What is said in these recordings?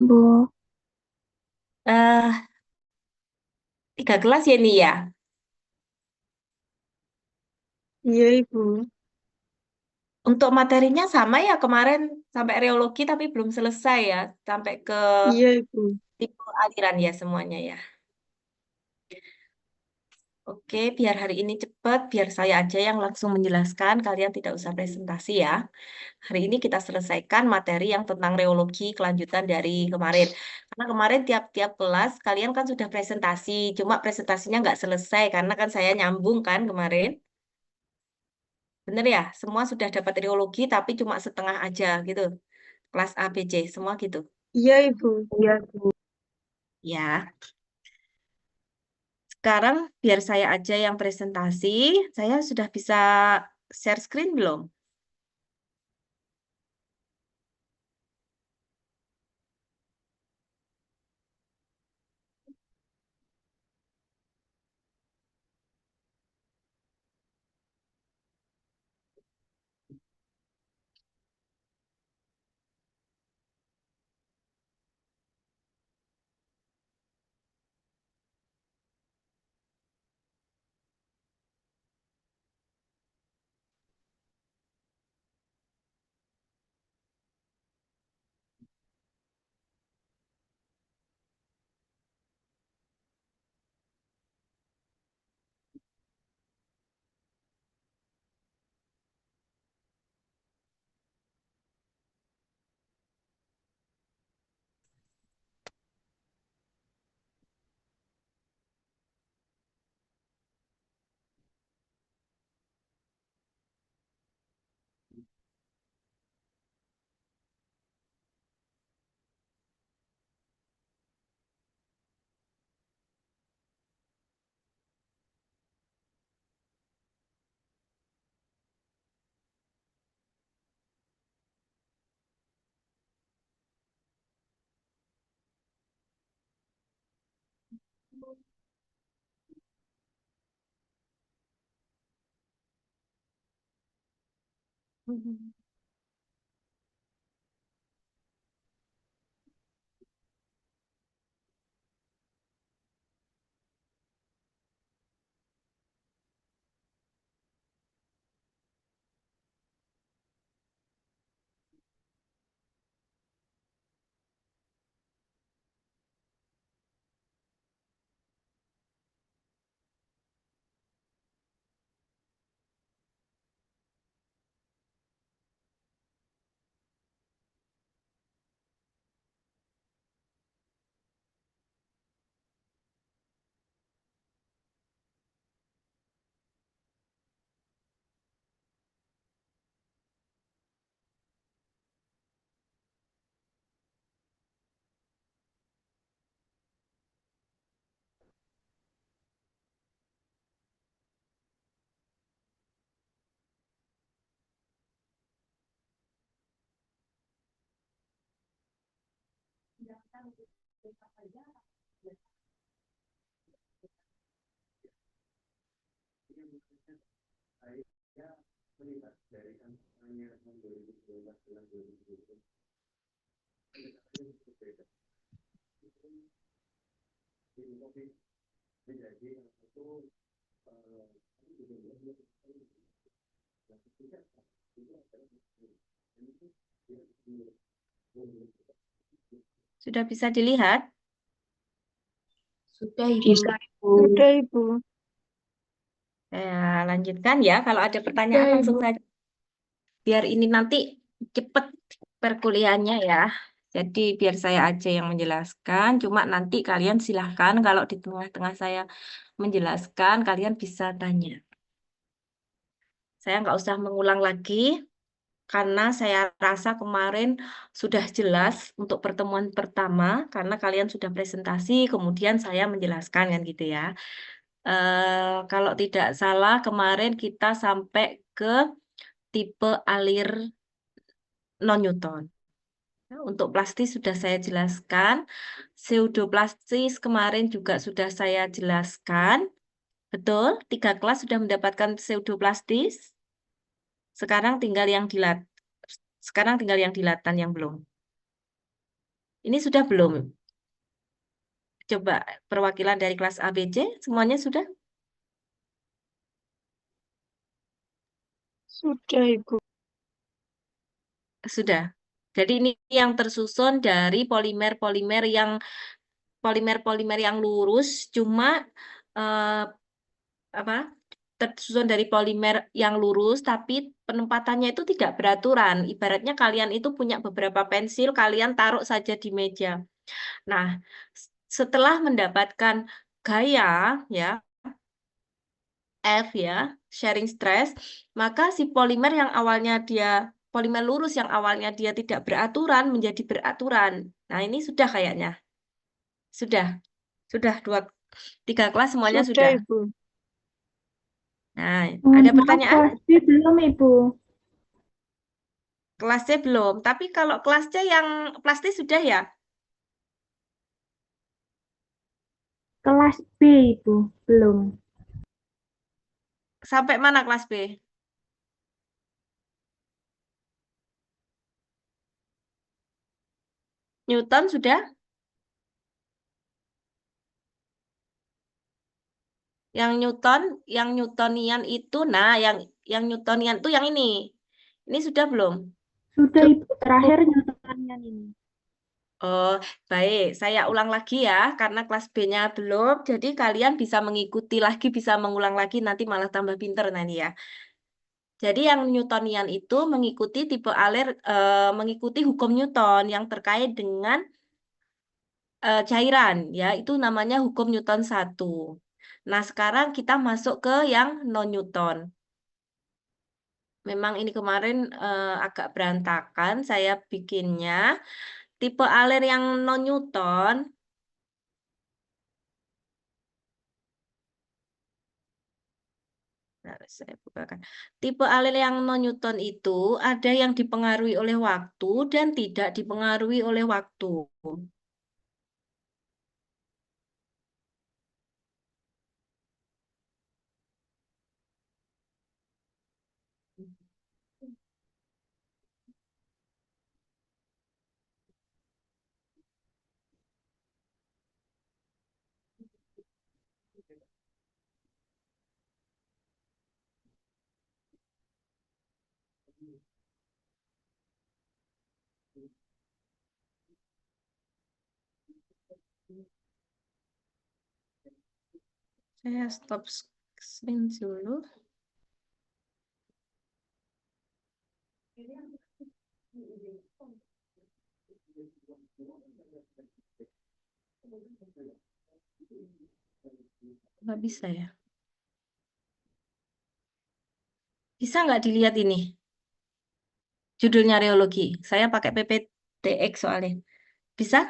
Bu, eh 3 kelas ya nih ya. iya Ibu. Untuk materinya sama ya kemarin sampai reologi tapi belum selesai ya. Sampai ke Iya Ibu. tipe aliran ya semuanya ya. Oke, biar hari ini cepat, biar saya aja yang langsung menjelaskan. Kalian tidak usah presentasi ya. Hari ini kita selesaikan materi yang tentang reologi kelanjutan dari kemarin. Karena kemarin tiap-tiap kelas kalian kan sudah presentasi. Cuma presentasinya nggak selesai karena kan saya nyambung kan kemarin. Bener ya, semua sudah dapat reologi tapi cuma setengah aja gitu. Kelas A, B, C, semua gitu. Iya Ibu. Iya, Bu. Ya, sekarang biar saya aja yang presentasi. Saya sudah bisa share screen belum? Mhm. Sudah bisa dilihat? Sudah Ibu. Bisa, Ibu. Sudah Ibu. Saya lanjutkan ya. Kalau ada Sudah pertanyaan langsung Ibu. saja. Biar ini nanti cepet perkuliahannya ya. Jadi biar saya aja yang menjelaskan. Cuma nanti kalian silahkan kalau di tengah-tengah saya menjelaskan, kalian bisa tanya. Saya nggak usah mengulang lagi karena saya rasa kemarin sudah jelas untuk pertemuan pertama karena kalian sudah presentasi, kemudian saya menjelaskan kan gitu ya. Kalau tidak salah kemarin kita sampai ke tipe alir non-Newton. Untuk plastis sudah saya jelaskan. Pseudoplastis kemarin juga sudah saya jelaskan. Betul, 3 kelas sudah mendapatkan pseudoplastis. Sekarang tinggal yang dilat. Sekarang tinggal yang dilatan yang belum. Ini sudah belum? Coba perwakilan dari kelas A, B, C, semuanya sudah? Sudah, Ibu. Sudah. Jadi ini yang tersusun dari polimer-polimer yang lurus, cuma eh, apa? Tersusun dari polimer yang lurus, tapi penempatannya itu tidak beraturan. Ibaratnya kalian itu punya beberapa pensil, kalian taruh saja di meja. Nah, setelah mendapatkan gaya, ya, F ya, sharing stress, maka si polimer lurus yang awalnya dia tidak beraturan menjadi beraturan. Nah, ini sudah kayaknya. Sudah. Sudah 3 kelas semuanya Sudah, sudah. Ibu. Nah, ada Maaf, pertanyaan? kelas B belum, Ibu. Kelas C belum. Tapi kalau kelas C yang plastik sudah ya? Kelas B, Ibu. Belum. Sampai mana kelas B? Newton sudah? Yang Newtonian itu, nah, yang Newtonian itu yang ini. Ini sudah belum? Sudah, Ibu. Terakhir Newtonian ini. Oh, baik. Saya ulang lagi ya, karena kelas B-nya belum. Jadi kalian bisa mengikuti lagi, bisa mengulang lagi, nanti malah tambah pinter nanti ya. Jadi yang Newtonian itu mengikuti hukum Newton yang terkait dengan cairan, ya. Itu namanya hukum Newton 1. Nah, sekarang kita masuk ke yang non-Newton. Memang ini kemarin agak berantakan saya bikinnya. Tipe alir yang non-Newton, nah, saya bukakan. Tipe alir yang non-Newton itu ada yang dipengaruhi oleh waktu dan tidak dipengaruhi oleh waktu. Saya stop screen dulu. Nggak bisa ya? Bisa nggak dilihat ini? Judulnya reologi. Saya pakai PPTX soalnya. Bisa?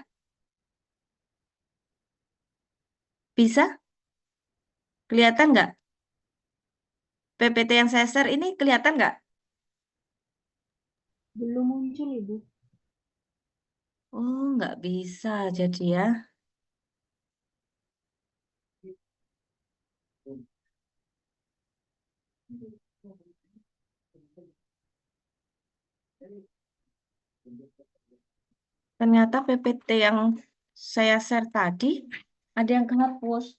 Bisa? Kelihatan nggak? PPT yang saya share ini kelihatan nggak? Belum muncul, Ibu. Oh, nggak bisa jadi ya. Ternyata PPT yang saya share tadi ada yang kehapus.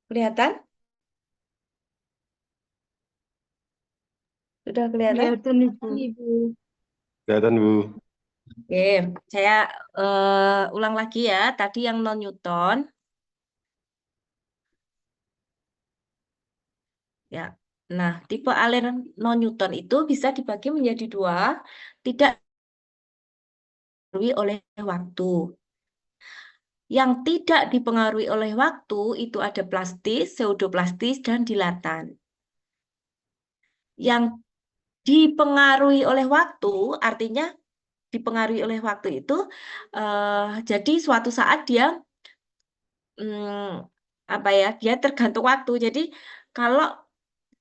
Kelihatan? Sudah kelihatan? Kelihatan, Ibu. Ibu. Kelihatan, Bu. Oke, saya ulang lagi ya. Tadi yang non-Newton. Ya. Nah, tipe aliran non-Newton itu bisa dibagi menjadi dua. Tidak dipengaruhi oleh waktu. Yang tidak dipengaruhi oleh waktu itu ada plastis, pseudoplastis, dan dilatan. Yang dipengaruhi oleh waktu artinya dipengaruhi oleh waktu itu jadi suatu saat dia apa ya, dia tergantung waktu. Jadi kalau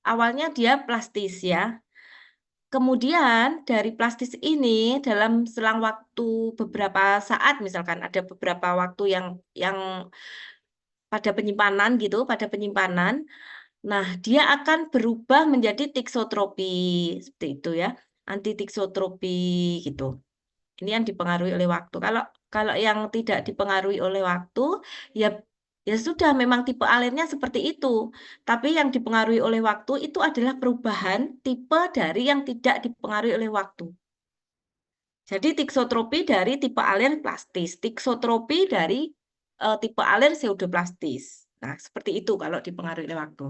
awalnya dia plastis ya, kemudian dari plastis ini dalam selang waktu beberapa saat, misalkan ada beberapa waktu yang pada penyimpanan gitu, pada penyimpanan, nah dia akan berubah menjadi tiksotropi seperti itu ya, anti tiksotropi gitu. Ini yang dipengaruhi oleh waktu. Kalau kalau yang tidak dipengaruhi oleh waktu, ya ya sudah memang tipe alirnya seperti itu. Tapi yang dipengaruhi oleh waktu itu adalah perubahan tipe dari yang tidak dipengaruhi oleh waktu. Jadi tiksotropi dari tipe alir plastis, tiksotropi dari tipe alir pseudoplastis. Nah, seperti itu kalau dipengaruhi oleh waktu.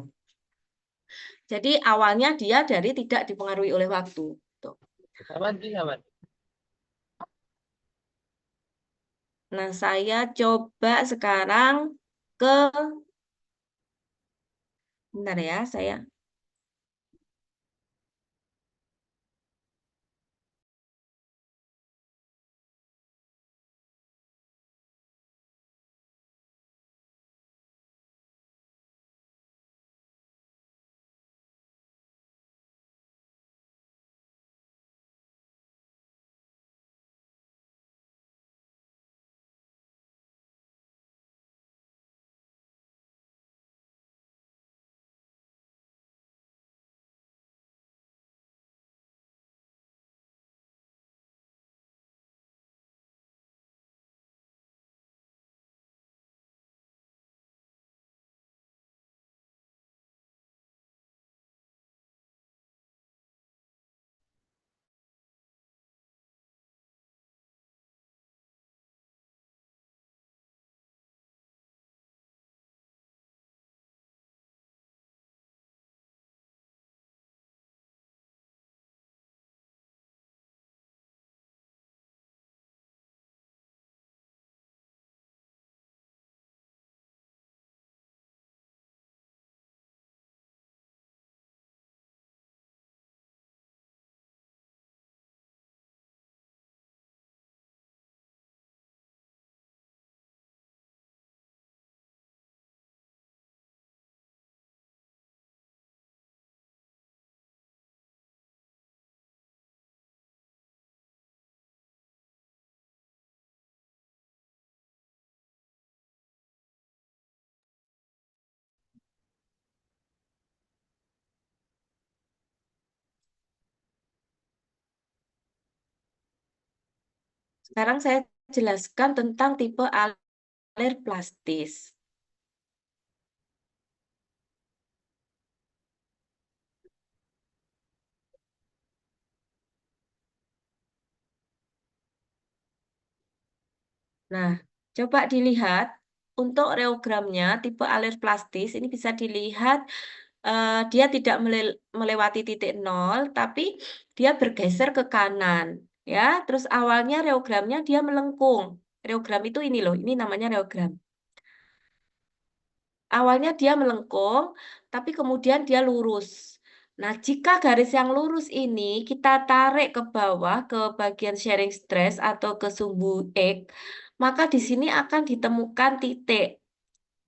Jadi awalnya dia dari tidak dipengaruhi oleh waktu. Tuh. Nah, saya coba sekarang ke, bentar ya, saya. Sekarang saya jelaskan tentang tipe alir plastis. Nah, coba dilihat untuk reogramnya tipe alir plastis ini bisa dilihat dia tidak melewati titik nol, tapi dia bergeser ke kanan, ya. Terus awalnya reogramnya dia melengkung. Reogram itu ini loh, ini namanya reogram. Awalnya dia melengkung, tapi kemudian dia lurus. Nah, jika garis yang lurus ini kita tarik ke bawah ke bagian sharing stress atau ke sumbu X, maka di sini akan ditemukan titik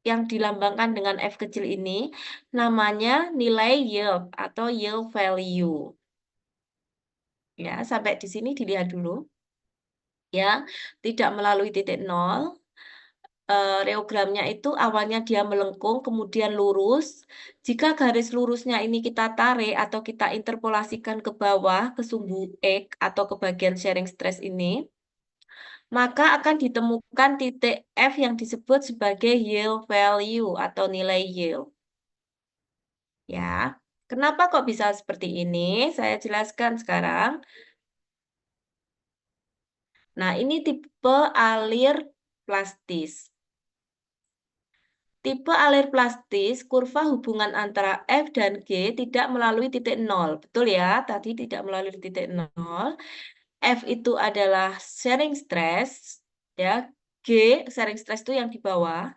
yang dilambangkan dengan F kecil ini, namanya nilai yield atau yield value. Ya, sampai di sini dilihat dulu. Ya, tidak melalui titik nol. Reogramnya itu awalnya dia melengkung, kemudian lurus. Jika garis lurusnya ini kita tarik atau kita interpolasikan ke bawah, ke sumbu X atau ke bagian sharing stress ini, maka akan ditemukan titik F yang disebut sebagai yield value atau nilai yield. Ya, kenapa kok bisa seperti ini? Saya jelaskan sekarang. Nah, ini tipe alir plastis. Tipe alir plastis, kurva hubungan antara F dan G tidak melalui titik nol. Betul ya, tadi tidak melalui titik nol. F itu adalah sharing stress, ya. G, sharing stress itu yang di bawah,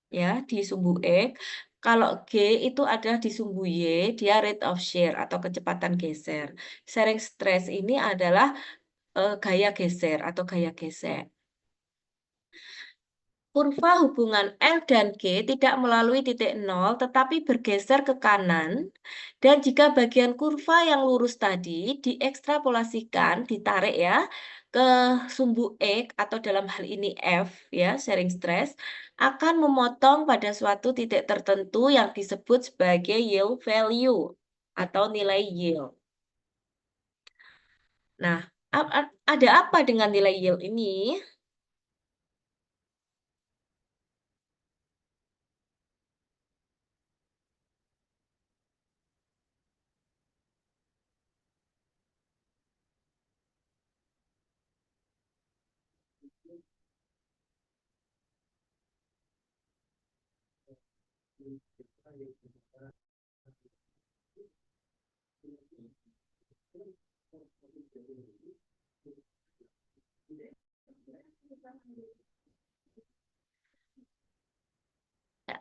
ya, di sumbu X. Kalau G itu adalah di sumbu Y, dia rate of shear atau kecepatan geser. Sharing stress ini adalah gaya geser atau gaya gesek. Kurva hubungan F dan G tidak melalui titik nol, tetapi bergeser ke kanan. Dan jika bagian kurva yang lurus tadi diekstrapolasikan, ditarik ya, ke sumbu X atau dalam hal ini F, ya, sharing stress, akan memotong pada suatu titik tertentu yang disebut sebagai yield value atau nilai yield. Nah, ada apa dengan nilai yield ini?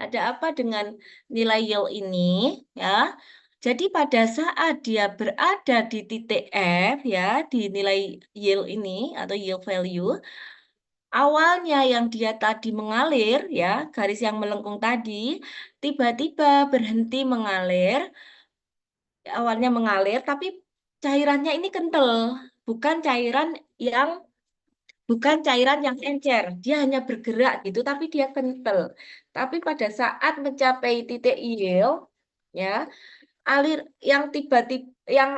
Ada apa dengan nilai yield ini, ya? Jadi pada saat dia berada di titik F, ya, di nilai yield ini atau yield value, awalnya yang dia tadi mengalir, ya, garis yang melengkung tadi, tiba-tiba berhenti mengalir, awalnya mengalir, tapi cairannya ini kental, bukan cairan yang encer, dia hanya bergerak gitu, tapi dia kental. Tapi pada saat mencapai titik yield, ya, alir yang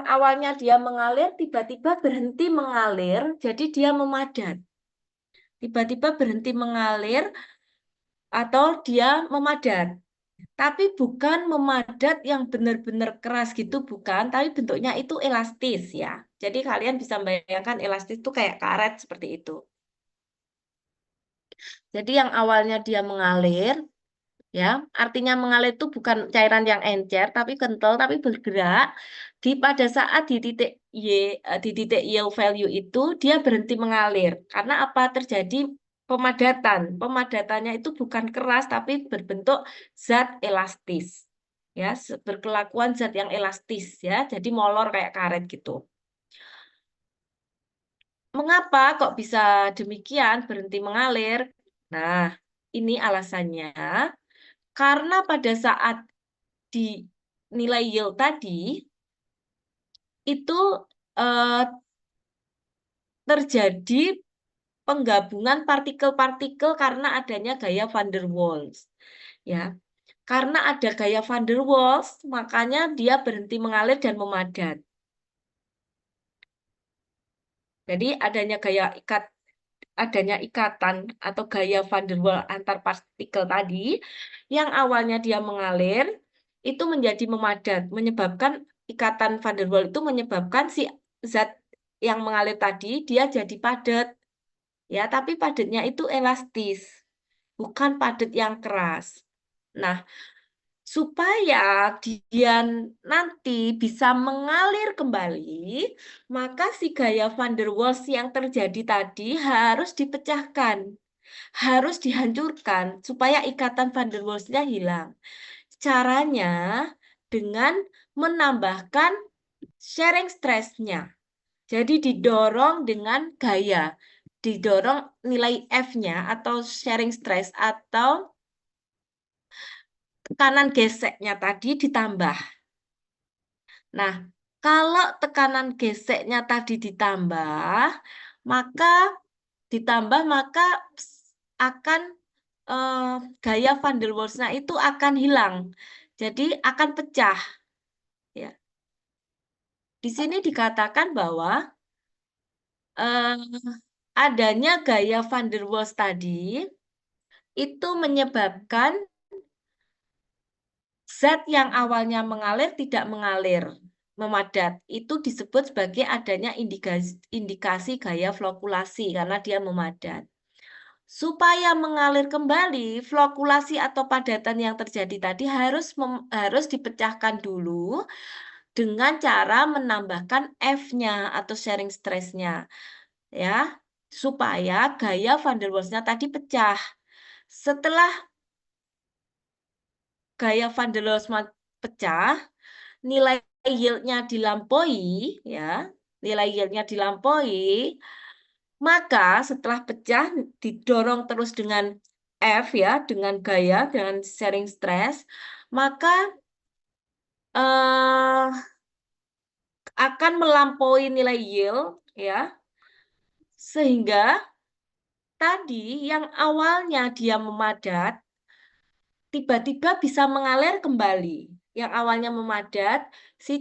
awalnya dia mengalir tiba-tiba berhenti mengalir, jadi dia memadat. Tiba-tiba berhenti mengalir atau dia memadat. Tapi bukan memadat yang benar-benar keras gitu, bukan, tapi bentuknya itu elastis ya. Jadi kalian bisa bayangkan elastis itu kayak karet seperti itu. Jadi yang awalnya dia mengalir, ya, artinya mengalir itu bukan cairan yang encer, tapi kental, tapi bergerak. Pada saat di titik yield value itu dia berhenti mengalir. Karena apa? Terjadi pemadatan. Pemadatannya itu bukan keras, tapi berbentuk zat elastis. Ya, berkelakuan zat yang elastis ya. Jadi molor kayak karet gitu. Mengapa kok bisa demikian berhenti mengalir? Nah, ini alasannya. Karena pada saat di nilai yield tadi, itu terjadi penggabungan partikel-partikel karena adanya gaya van der Waals. Ya, karena ada gaya van der Waals, makanya dia berhenti mengalir dan memadat. Jadi adanya ikatan atau gaya van der Waals antar partikel tadi yang awalnya dia mengalir itu menjadi memadat, menyebabkan ikatan van der Waals itu menyebabkan si zat yang mengalir tadi dia jadi padat. Ya, tapi padatnya itu elastis, bukan padat yang keras. Nah, supaya dia nanti bisa mengalir kembali, maka si gaya van der Waals yang terjadi tadi harus dipecahkan, harus dihancurkan supaya ikatan van der Waals-nya hilang. Caranya dengan menambahkan sharing stress-nya. Jadi didorong dengan gaya, didorong nilai F-nya atau sharing stress atau tekanan geseknya tadi ditambah. Nah, kalau tekanan geseknya tadi ditambah, maka akan gaya van der Waals-nya itu akan hilang. Jadi akan pecah. Ya. Di sini dikatakan bahwa adanya gaya van der Waals tadi itu menyebabkan zat yang awalnya mengalir tidak mengalir, memadat. Itu disebut sebagai adanya indikasi gaya flokulasi karena dia memadat. Supaya mengalir kembali, flokulasi atau padatan yang terjadi tadi harus dipecahkan dulu dengan cara menambahkan F-nya atau sharing stress-nya, ya, supaya gaya van der Waals-nya tadi pecah. Setelah gaya van der Waals pecah, nilai yield-nya dilampaui, ya, nilai yield-nya dilampaui, maka setelah pecah didorong terus dengan F, ya, dengan gaya, dengan sharing stress, maka akan melampaui nilai yield, ya, sehingga tadi yang awalnya dia memadat tiba-tiba bisa mengalir kembali. Yang awalnya memadat, si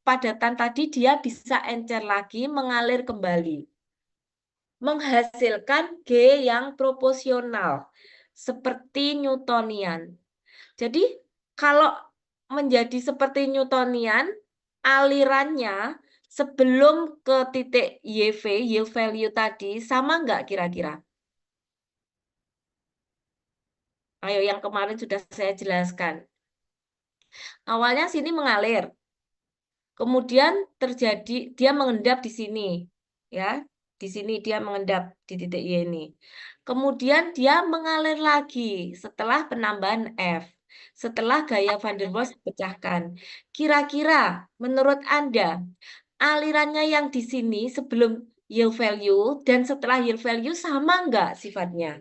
padatan tadi dia bisa encer lagi, mengalir kembali. Menghasilkan G yang proporsional, seperti Newtonian. Jadi, kalau menjadi seperti Newtonian, alirannya sebelum ke titik YV, yield value tadi, sama nggak kira-kira? Ayo, yang kemarin sudah saya jelaskan. Awalnya sini mengalir, kemudian terjadi dia mengendap di sini, ya, di sini dia mengendap di titik Y ini. Kemudian dia mengalir lagi setelah penambahan F, setelah gaya van der Waals dipecahkan. Kira-kira menurut Anda alirannya yang di sini sebelum yield value dan setelah yield value sama nggak sifatnya?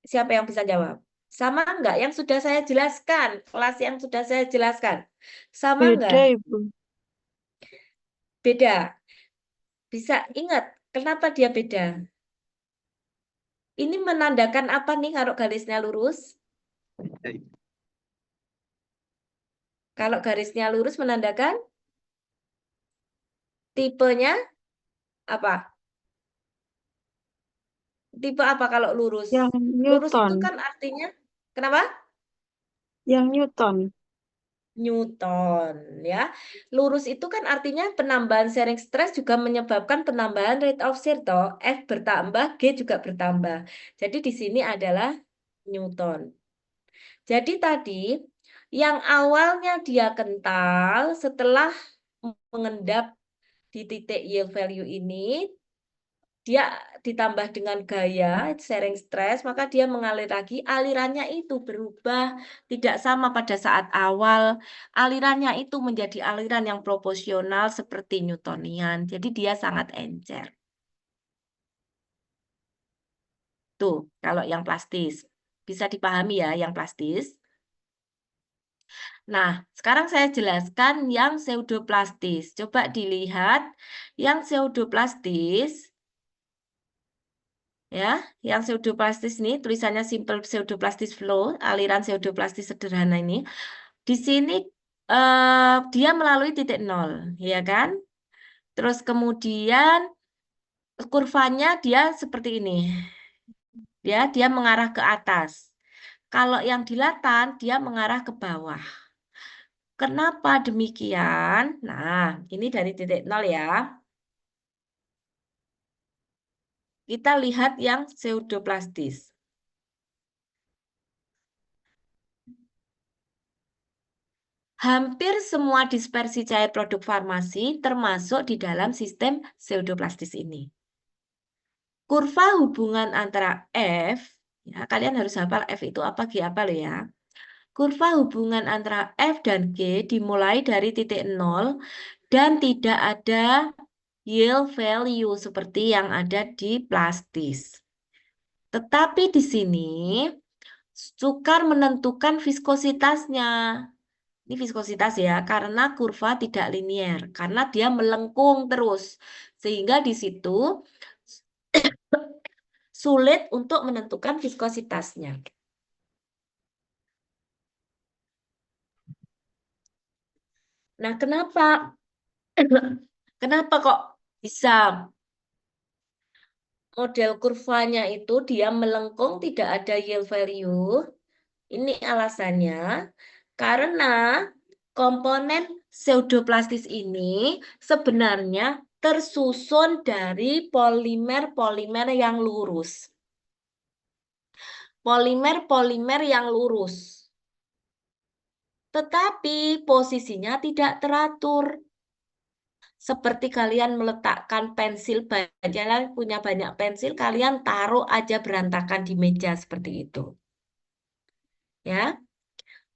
Siapa yang bisa jawab? Sama enggak yang sudah saya jelaskan? Kelas yang sudah saya jelaskan. Sama Beda, enggak? Ibu. Beda. Bisa ingat kenapa dia beda? Ini menandakan apa nih kalau garisnya lurus? Kalau garisnya lurus menandakan tipenya apa? Tipe apa kalau lurus? Yang Lurus itu Newton. kan artinya kenapa? Yang Newton. Newton, ya. Lurus itu kan artinya penambahan sharing stress juga menyebabkan penambahan rate of shear toh. F bertambah, G juga bertambah. Jadi di sini adalah Newton. Jadi tadi yang awalnya dia kental setelah mengendap di titik yield value ini, dia ditambah dengan gaya sharing stress, maka dia mengalir lagi. Alirannya itu berubah, tidak sama pada saat awal. Alirannya itu menjadi aliran yang proporsional seperti Newtonian. Jadi dia sangat encer. Tuh, kalau yang plastis. Bisa dipahami ya yang plastis. Nah, sekarang saya jelaskan yang pseudoplastis. Coba dilihat yang pseudoplastis. Ya, yang pseudoplastis ini tulisannya simple pseudoplastis flow, aliran pseudoplastis sederhana ini. Di sini dia melalui titik nol, ya kan? Terus kemudian kurvanya dia seperti ini. Ya, dia mengarah ke atas. Kalau yang dilatan dia mengarah ke bawah. Kenapa demikian? Nah, ini dari titik nol ya. Kita lihat yang pseudoplastis. Hampir semua dispersi cair produk farmasi termasuk di dalam sistem pseudoplastis ini. Kurva hubungan antara F, ya, kalian harus hafal F itu apa, G apa loh ya. Kurva hubungan antara F dan G dimulai dari titik nol dan tidak ada yield value seperti yang ada di plastis. Tetapi di sini sukar menentukan viskositasnya. Ini viskositas ya, karena kurva tidak linier, karena dia melengkung terus. Sehingga di situ sulit untuk menentukan viskositasnya. Nah, kenapa? Kenapa kok bisa model kurvanya itu dia melengkung, tidak ada yield value? Ini alasannya, karena komponen pseudoplastis ini sebenarnya tersusun dari polimer-polimer yang lurus. polimer-polimer yang lurus. Tetapi posisinya tidak teratur. Seperti kalian meletakkan pensil, kalian punya banyak pensil, kalian taruh aja berantakan di meja seperti itu. Ya.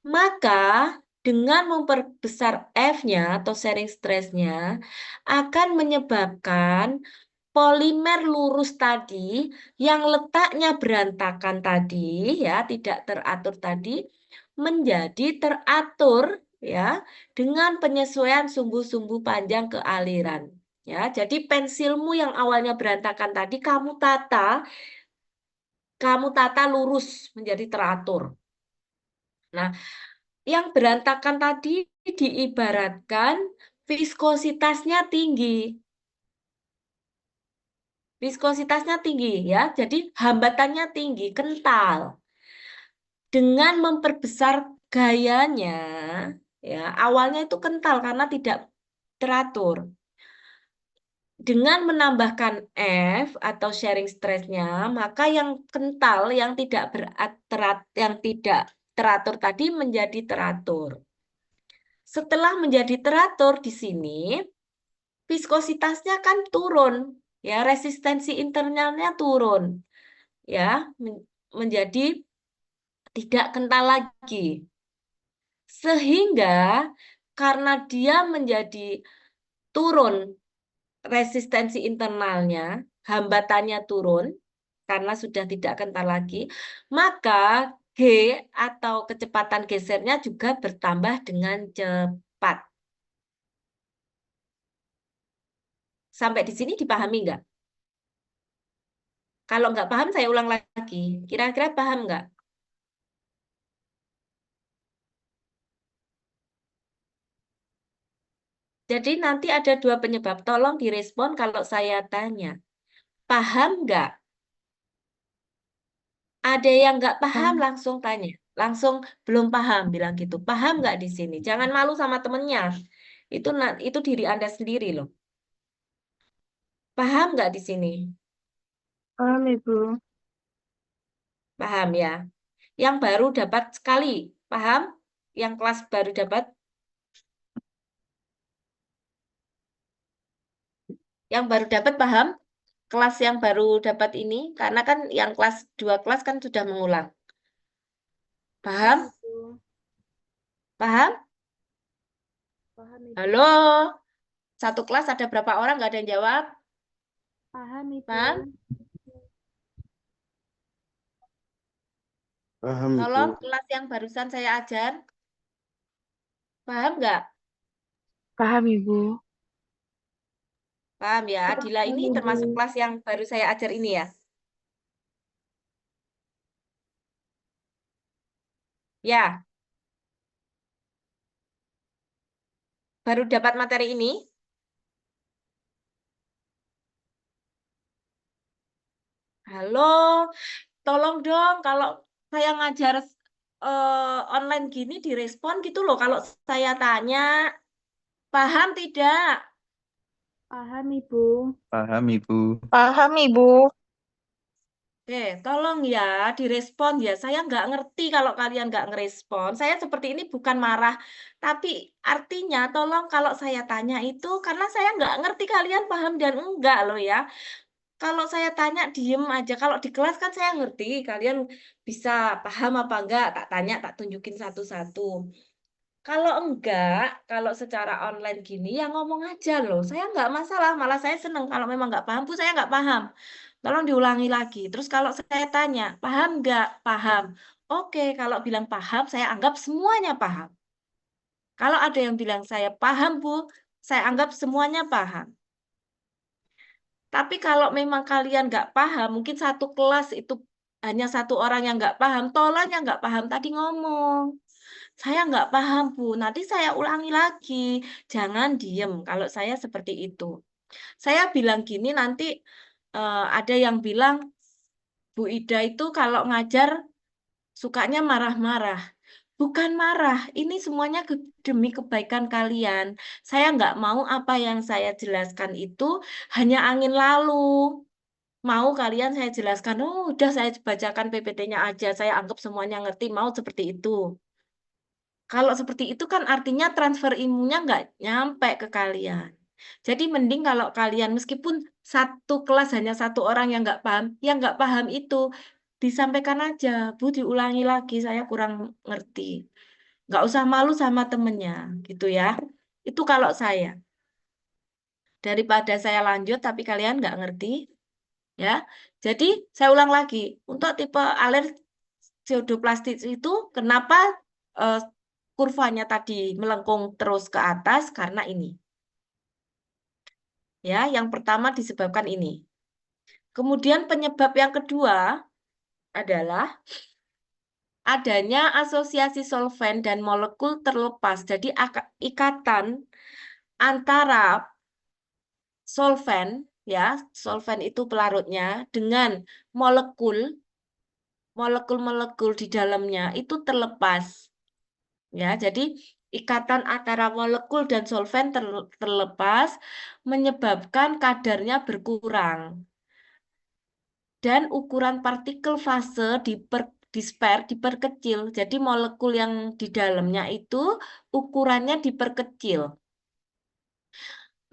Maka dengan memperbesar F-nya atau sharing stress-nya akan menyebabkan polimer lurus tadi yang letaknya berantakan tadi, ya, tidak teratur tadi, menjadi teratur, ya, dengan penyesuaian sumbu-sumbu panjang ke aliran. Ya, jadi pensilmu yang awalnya berantakan tadi kamu tata lurus menjadi teratur. Nah, yang berantakan tadi diibaratkan viskositasnya tinggi. Viskositasnya tinggi ya, jadi hambatannya tinggi, kental. Dengan memperbesar gayanya, ya, awalnya itu kental karena tidak teratur. Dengan menambahkan F atau sharing stress-nya, maka yang kental, yang tidak teratur tadi menjadi teratur. Setelah menjadi teratur di sini, viskositasnya kan turun, ya, resistensi internalnya turun, ya, menjadi tidak kental lagi. Sehingga karena dia menjadi turun resistensi internalnya, hambatannya turun karena sudah tidak kental lagi, maka G atau kecepatan gesernya juga bertambah dengan cepat. Sampai di sini dipahami nggak? Kalau nggak paham, saya ulang lagi. Kira-kira paham nggak? Jadi nanti ada dua penyebab. Tolong direspon kalau saya tanya. Paham nggak? Ada yang nggak paham, langsung tanya. Langsung belum paham, bilang gitu. Paham nggak di sini? Jangan malu sama temennya. Itu diri Anda sendiri loh. Paham nggak di sini? Paham, Ibu. Paham ya? Yang baru dapat sekali. Paham? Yang kelas baru dapat? Yang baru dapat paham? Kelas yang baru dapat ini, karena kan yang kelas 2 kelas kan sudah mengulang. Paham? Ibu. Paham? Paham, Ibu. Halo? Satu kelas ada berapa orang? Nggak ada yang jawab? Paham, Ibu. Paham? Paham, Tolong Ibu. kelas yang barusan saya ajar. Paham nggak? Paham, Ibu. Paham ya? Adila ini Ibu. termasuk kelas yang baru saya ajar ini ya? Ya, baru dapat materi ini. Halo, tolong dong kalau saya ngajar online gini direspon gitu loh. Kalau saya tanya, paham tidak? Paham, Ibu. Paham, Ibu. Paham, Ibu. Tolong ya direspon ya. Saya nggak ngerti kalau kalian nggak ngerespon. Saya seperti ini bukan marah, tapi artinya tolong kalau saya tanya itu karena saya nggak ngerti kalian paham dan enggak loh ya. Kalau saya tanya diem aja. Kalau di kelas kan saya ngerti kalian bisa paham apa enggak. Tak tanya, tak tunjukin satu-satu. Kalau enggak, kalau secara online gini ya ngomong aja loh. Saya nggak masalah, malah saya seneng. Kalau memang nggak paham, Bu, saya nggak paham. Tolong diulangi lagi. Terus kalau saya tanya, paham nggak? Paham. Oke, kalau bilang paham, saya anggap semuanya paham. Kalau ada yang bilang saya paham, Bu, saya anggap semuanya paham. Tapi kalau memang kalian nggak paham, mungkin satu kelas itu hanya satu orang yang nggak paham, tolong yang nggak paham tadi ngomong. Saya nggak paham, Bu. Nanti saya ulangi lagi. Jangan diem kalau saya seperti itu. Saya bilang gini, nanti ada yang bilang, Bu Ida itu kalau ngajar sukanya marah-marah. Bukan marah, ini semuanya demi kebaikan kalian. Saya nggak mau apa yang saya jelaskan itu hanya angin lalu. Mau kalian saya jelaskan, oh udah saya bacakan PPT-nya aja, saya anggap semuanya ngerti, mau seperti itu. Kalau seperti itu kan artinya transfer ilmunya nggak nyampe ke kalian. Jadi mending kalau kalian meskipun satu kelas hanya satu orang yang nggak paham itu disampaikan aja, Bu diulangi lagi, saya kurang ngerti. Nggak usah malu sama temennya, gitu ya. Itu kalau saya. Daripada saya lanjut tapi kalian nggak ngerti, ya. Jadi saya ulang lagi, untuk tipe aler pseudoplastik itu kenapa eh, kurvanya tadi melengkung terus ke atas karena ini. Ya, yang pertama disebabkan ini. Kemudian penyebab yang kedua adalah adanya asosiasi solvent dan molekul terlepas. Jadi ikatan antara solvent, ya, solvent itu pelarutnya dengan molekul molekul-molekul di dalamnya itu terlepas. Ya, jadi ikatan antara molekul dan solvent terlepas menyebabkan kadarnya berkurang dan ukuran partikel fase diperkecil. Jadi molekul yang di dalamnya itu ukurannya diperkecil.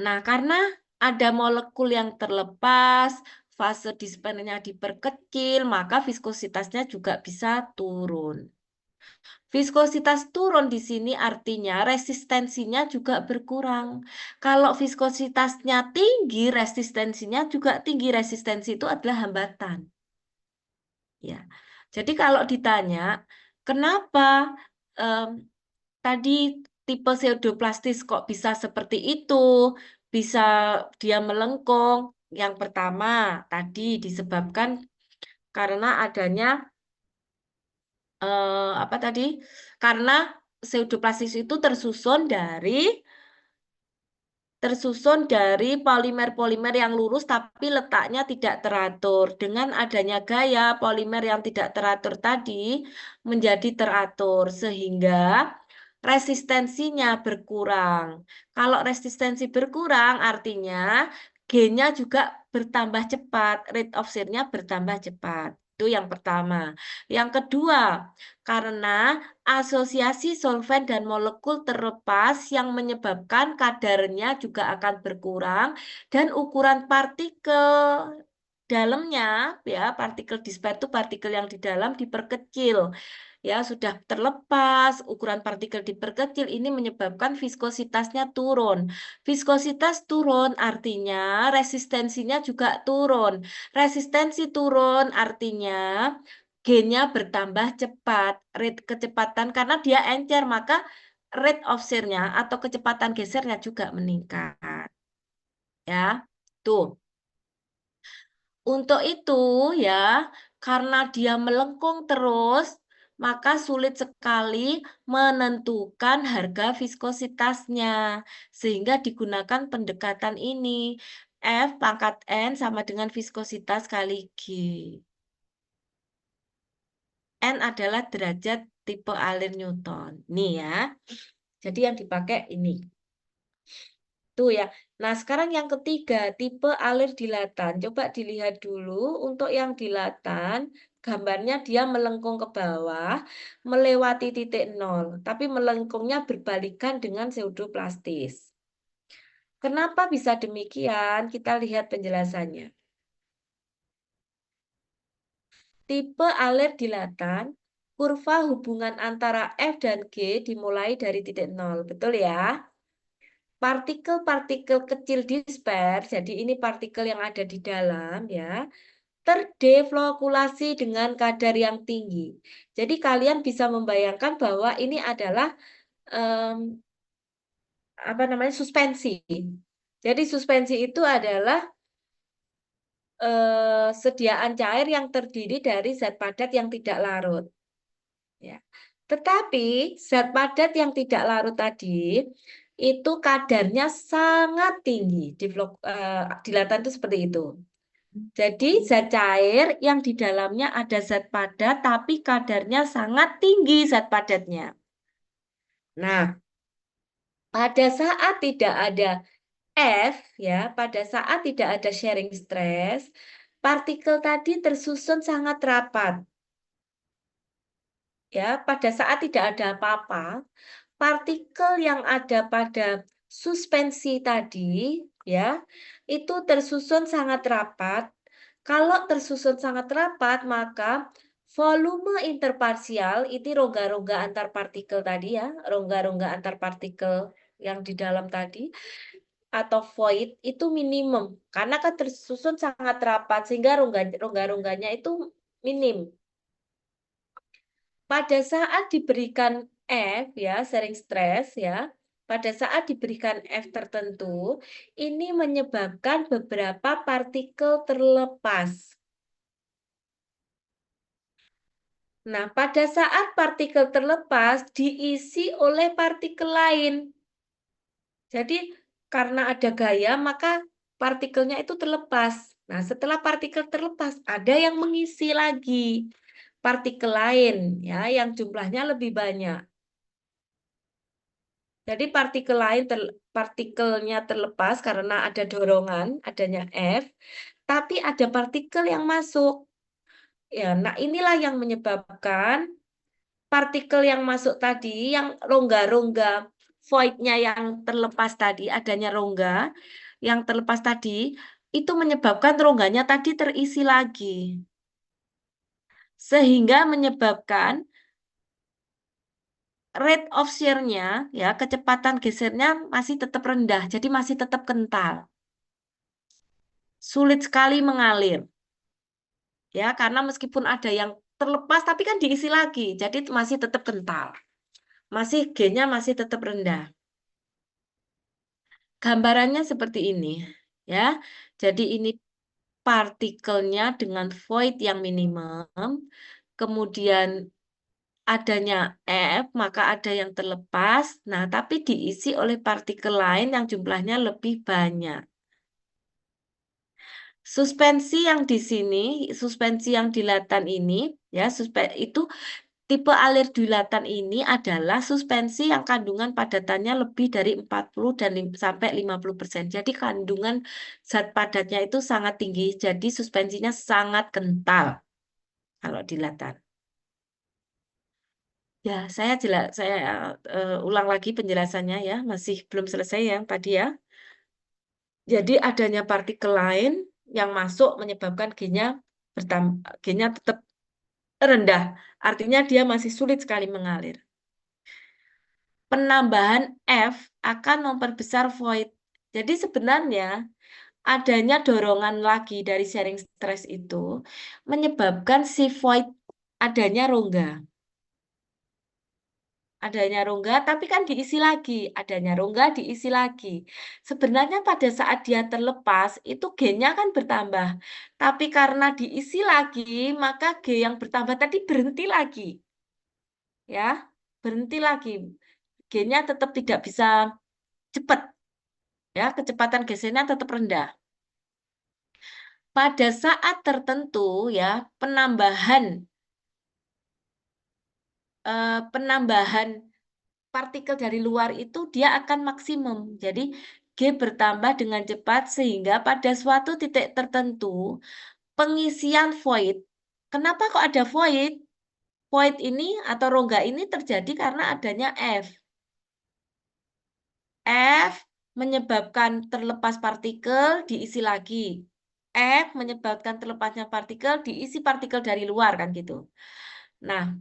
Nah, karena ada molekul yang terlepas, fase dispernya diperkecil, maka viskositasnya juga bisa turun. Viskositas turun di sini artinya resistensinya juga berkurang. Kalau viskositasnya tinggi, resistensinya juga tinggi. Resistensi itu adalah hambatan. Ya. Jadi kalau ditanya, kenapa em, tadi tipe pseudoplastis kok bisa seperti itu, bisa dia melengkung? Yang pertama tadi disebabkan karena adanya apa tadi? Karena pseudoplastis itu tersusun dari polimer-polimer yang lurus tapi letaknya tidak teratur. Dengan adanya gaya polimer yang tidak teratur tadi menjadi teratur sehingga resistensinya berkurang. Kalau resistensi berkurang artinya G-nya juga bertambah cepat, rate of shear-nya bertambah cepat. Itu yang pertama. Yang kedua, karena asosiasi solvent dan molekul terlepas yang menyebabkan kadarnya juga akan berkurang dan ukuran partikel dalamnya, ya partikel disper itu partikel yang di dalam diperkecil. Ya, sudah terlepas, ukuran partikel diperkecil, ini menyebabkan viskositasnya turun. Viskositas turun artinya resistensinya juga turun. Resistensi turun artinya G-nya bertambah cepat, rate kecepatan karena dia encer, maka rate of shear-nya atau kecepatan gesernya juga meningkat. Ya, tuh. Untuk itu ya, karena dia melengkung terus, maka sulit sekali menentukan harga viskositasnya. Sehingga digunakan pendekatan ini. F pangkat N sama dengan viskositas kali G. N adalah derajat tipe alir Newton. Nih ya. Jadi yang dipakai ini. Tuh ya. Nah, sekarang yang ketiga, tipe alir dilatan. Coba dilihat dulu untuk yang dilatan, gambarnya dia melengkung ke bawah, melewati titik nol. Tapi melengkungnya berbalikan dengan pseudoplastis. Kenapa bisa demikian? Kita lihat penjelasannya. Tipe alir dilatan, kurva hubungan antara F dan G dimulai dari titik nol. Betul ya? Partikel-partikel kecil disper, jadi ini partikel yang ada di dalam ya, terdeflokulasi dengan kadar yang tinggi. Jadi kalian bisa membayangkan bahwa ini adalah apa namanya suspensi. Jadi suspensi itu adalah sediaan cair yang terdiri dari zat padat yang tidak larut. Ya. Tetapi zat padat yang tidak larut tadi itu kadarnya sangat tinggi. Dilatan itu seperti itu. Jadi zat cair yang di dalamnya ada zat padat tapi kadarnya sangat tinggi zat padatnya. Nah, pada saat tidak ada F ya, pada saat tidak ada sharing stress, partikel tadi tersusun sangat rapat. Ya, pada saat tidak ada apa-apa, partikel yang ada pada suspensi tadi, ya, itu tersusun sangat rapat. Kalau tersusun sangat rapat, maka volume interparsial, itu rongga-rongga antar partikel tadi ya, rongga-rongga antar partikel yang di dalam tadi, atau void, itu minimum. Karena kan tersusun sangat rapat, sehingga rongga-rongganya itu minim. Pada saat diberikan F ya, sharing stress ya, pada saat diberikan F tertentu, ini menyebabkan beberapa partikel terlepas. Nah, pada saat partikel terlepas diisi oleh partikel lain. Jadi, karena ada gaya, maka partikelnya itu terlepas. Nah, setelah partikel terlepas, ada yang mengisi lagi partikel lain ya, yang jumlahnya lebih banyak. Jadi partikelnya terlepas karena ada dorongan, adanya F, tapi ada partikel yang masuk. Ya, nah inilah yang menyebabkan partikel yang masuk tadi, yang rongga-rongga void-nya yang terlepas tadi, adanya rongga yang terlepas tadi, itu menyebabkan rongganya tadi terisi lagi. Sehingga menyebabkan rate of shear-nya, ya, kecepatan gesernya masih tetap rendah, jadi masih tetap kental. Sulit sekali mengalir. Ya, karena meskipun ada yang terlepas tapi kan diisi lagi, jadi masih tetap kental. Masih G-nya masih tetap rendah. Gambarannya seperti ini, ya. Jadi ini partikelnya dengan void yang minimum, kemudian adanya F, maka ada yang terlepas. Nah, tapi diisi oleh partikel lain yang jumlahnya lebih banyak. Suspensi yang di sini, suspensi yang dilatan ini, ya, itu tipe alir dilatan ini adalah suspensi yang kandungan padatannya lebih dari 40 dan sampai 50%. Jadi kandungan zat padatnya itu sangat tinggi, jadi suspensinya sangat kental kalau dilatan. Ya, saya ulang lagi penjelasannya ya, masih belum selesai ya tadi ya. Jadi adanya partikel lain yang masuk menyebabkan G-nya tetap rendah. Artinya dia masih sulit sekali mengalir. Penambahan F akan memperbesar void. Jadi sebenarnya adanya dorongan lagi dari sharing stress itu menyebabkan si void adanya rongga. Adanya rongga, tapi kan diisi lagi. Adanya rongga, diisi lagi. Sebenarnya pada saat dia terlepas, itu G-nya kan bertambah. Tapi karena diisi lagi, maka G yang bertambah tadi berhenti lagi. Ya, berhenti lagi. G-nya tetap tidak bisa cepat. Ya, kecepatan gesernya tetap rendah. Pada saat tertentu, ya, penambahan partikel dari luar itu dia akan maksimum. Jadi G bertambah dengan cepat sehingga pada suatu titik tertentu pengisian void. Kenapa kok ada void? Void ini atau rongga ini terjadi karena adanya F. F menyebabkan terlepas partikel diisi lagi. F menyebabkan terlepasnya partikel diisi partikel dari luar kan gitu. Nah,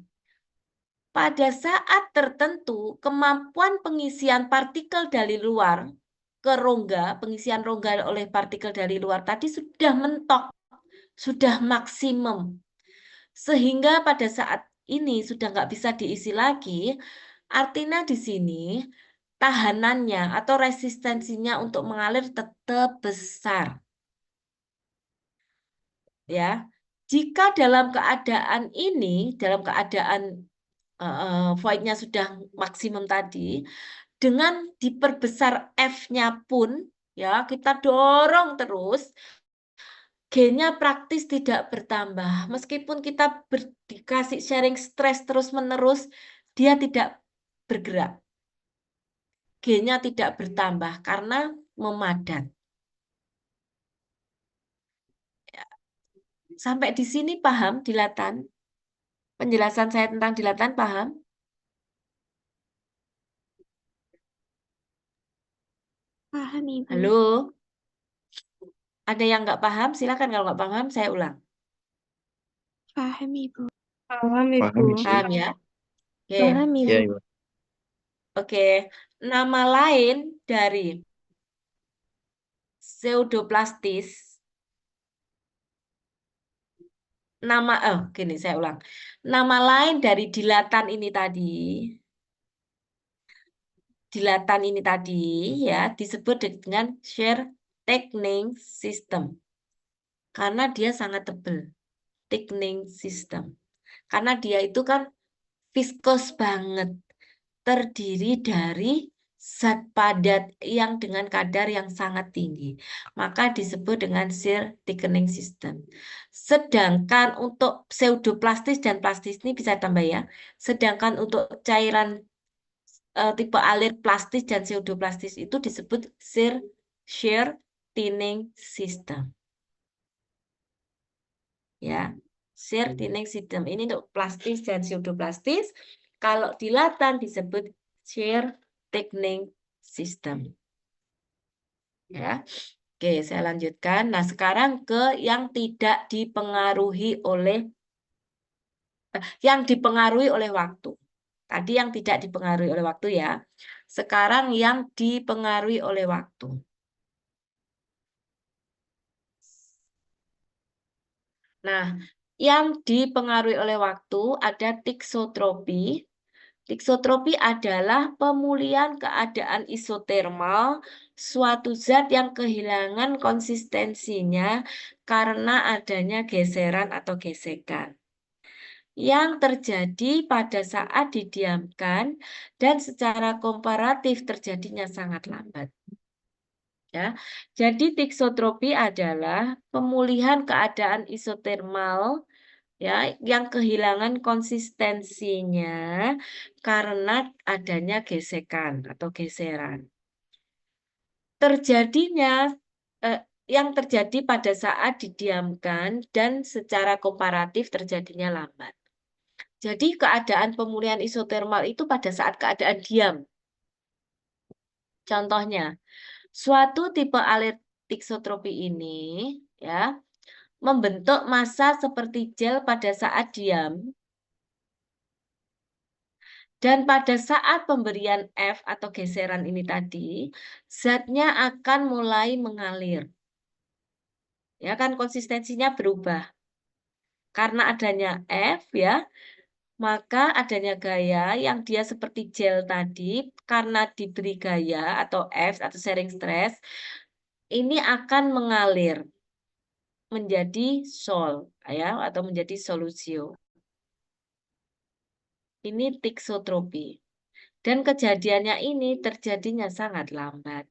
pada saat tertentu, kemampuan pengisian partikel dari luar ke rongga, pengisian rongga oleh partikel dari luar tadi sudah mentok, sudah maksimum. Sehingga pada saat ini sudah nggak bisa diisi lagi, artinya di sini tahanannya atau resistensinya untuk mengalir tetap besar. Ya, jika dalam keadaan ini, dalam keadaan void-nya sudah maksimum tadi, dengan diperbesar F-nya pun, ya kita dorong terus, G-nya praktis tidak bertambah. Meskipun kita dikasih sharing stress terus-menerus, dia tidak bergerak. G-nya tidak bertambah karena memadat. Sampai di sini paham dilatan? Penjelasan saya tentang dilatan paham? Paham, Ibu. Halo? Ada yang nggak paham? Silakan kalau nggak paham saya ulang. Paham, Ibu. Paham, Paham, Ibu. Ibu. Paham ya? Oke. Paham, Ya, Ibu. Ibu. Oke. Nama lain dari pseudoplastis, gini saya ulang. Nama lain dari dilatan ini tadi ya disebut dengan shear thickening system. Karena dia sangat tebal. Thickening system. Karena dia itu kan viskos banget. Terdiri dari zat padat yang dengan kadar yang sangat tinggi. Maka disebut dengan shear thickening system. Sedangkan untuk pseudoplastis dan plastis ini bisa tambah ya. Sedangkan untuk cairan tipe alir plastis dan pseudoplastis itu disebut shear thinning system. Ya, shear thinning system ini untuk plastis dan pseudoplastis. Kalau dilatan disebut shear thickening system. Ya, oke, saya lanjutkan. Nah, sekarang ke yang tidak dipengaruhi oleh waktu. Tadi yang tidak dipengaruhi oleh waktu ya. Sekarang yang dipengaruhi oleh waktu. Nah, yang dipengaruhi oleh waktu ada tiksotropi. Tiksotropi adalah pemulihan keadaan isotermal suatu zat yang kehilangan konsistensinya karena adanya geseran atau gesekan yang terjadi pada saat didiamkan dan secara komparatif terjadinya sangat lambat. Ya, jadi tiksotropi adalah pemulihan keadaan isotermal ya yang kehilangan konsistensinya karena adanya gesekan atau geseran. Terjadinya yang terjadi pada saat didiamkan dan secara komparatif terjadinya lambat. Jadi keadaan pemulihan isotermal itu pada saat keadaan diam. Contohnya, suatu tipe alir tiksotropi ini ya membentuk massa seperti gel pada saat diam. Dan pada saat pemberian F atau geseran ini tadi, zatnya akan mulai mengalir. Ya kan konsistensinya berubah. Karena adanya F ya, maka adanya gaya yang dia seperti gel tadi, karena diberi gaya atau F atau sharing stress, ini akan mengalir menjadi sol ya atau menjadi solusio. Ini tiksotropi. Dan kejadiannya ini terjadinya sangat lambat.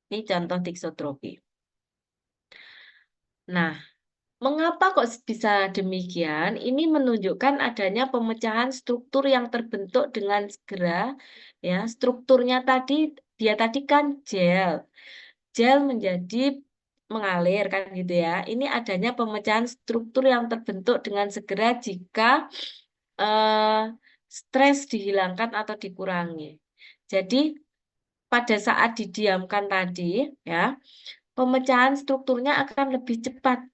Ini contoh tiksotropi. Nah, mengapa kok bisa demikian? Ini menunjukkan adanya pemecahan struktur yang terbentuk dengan segera. Ya, strukturnya dia tadi kan gel. Gel menjadi mengalir kan gitu ya. Ini adanya pemecahan struktur yang terbentuk dengan segera jika stres dihilangkan atau dikurangi. Jadi pada saat didiamkan tadi ya, pemecahan strukturnya akan lebih cepat.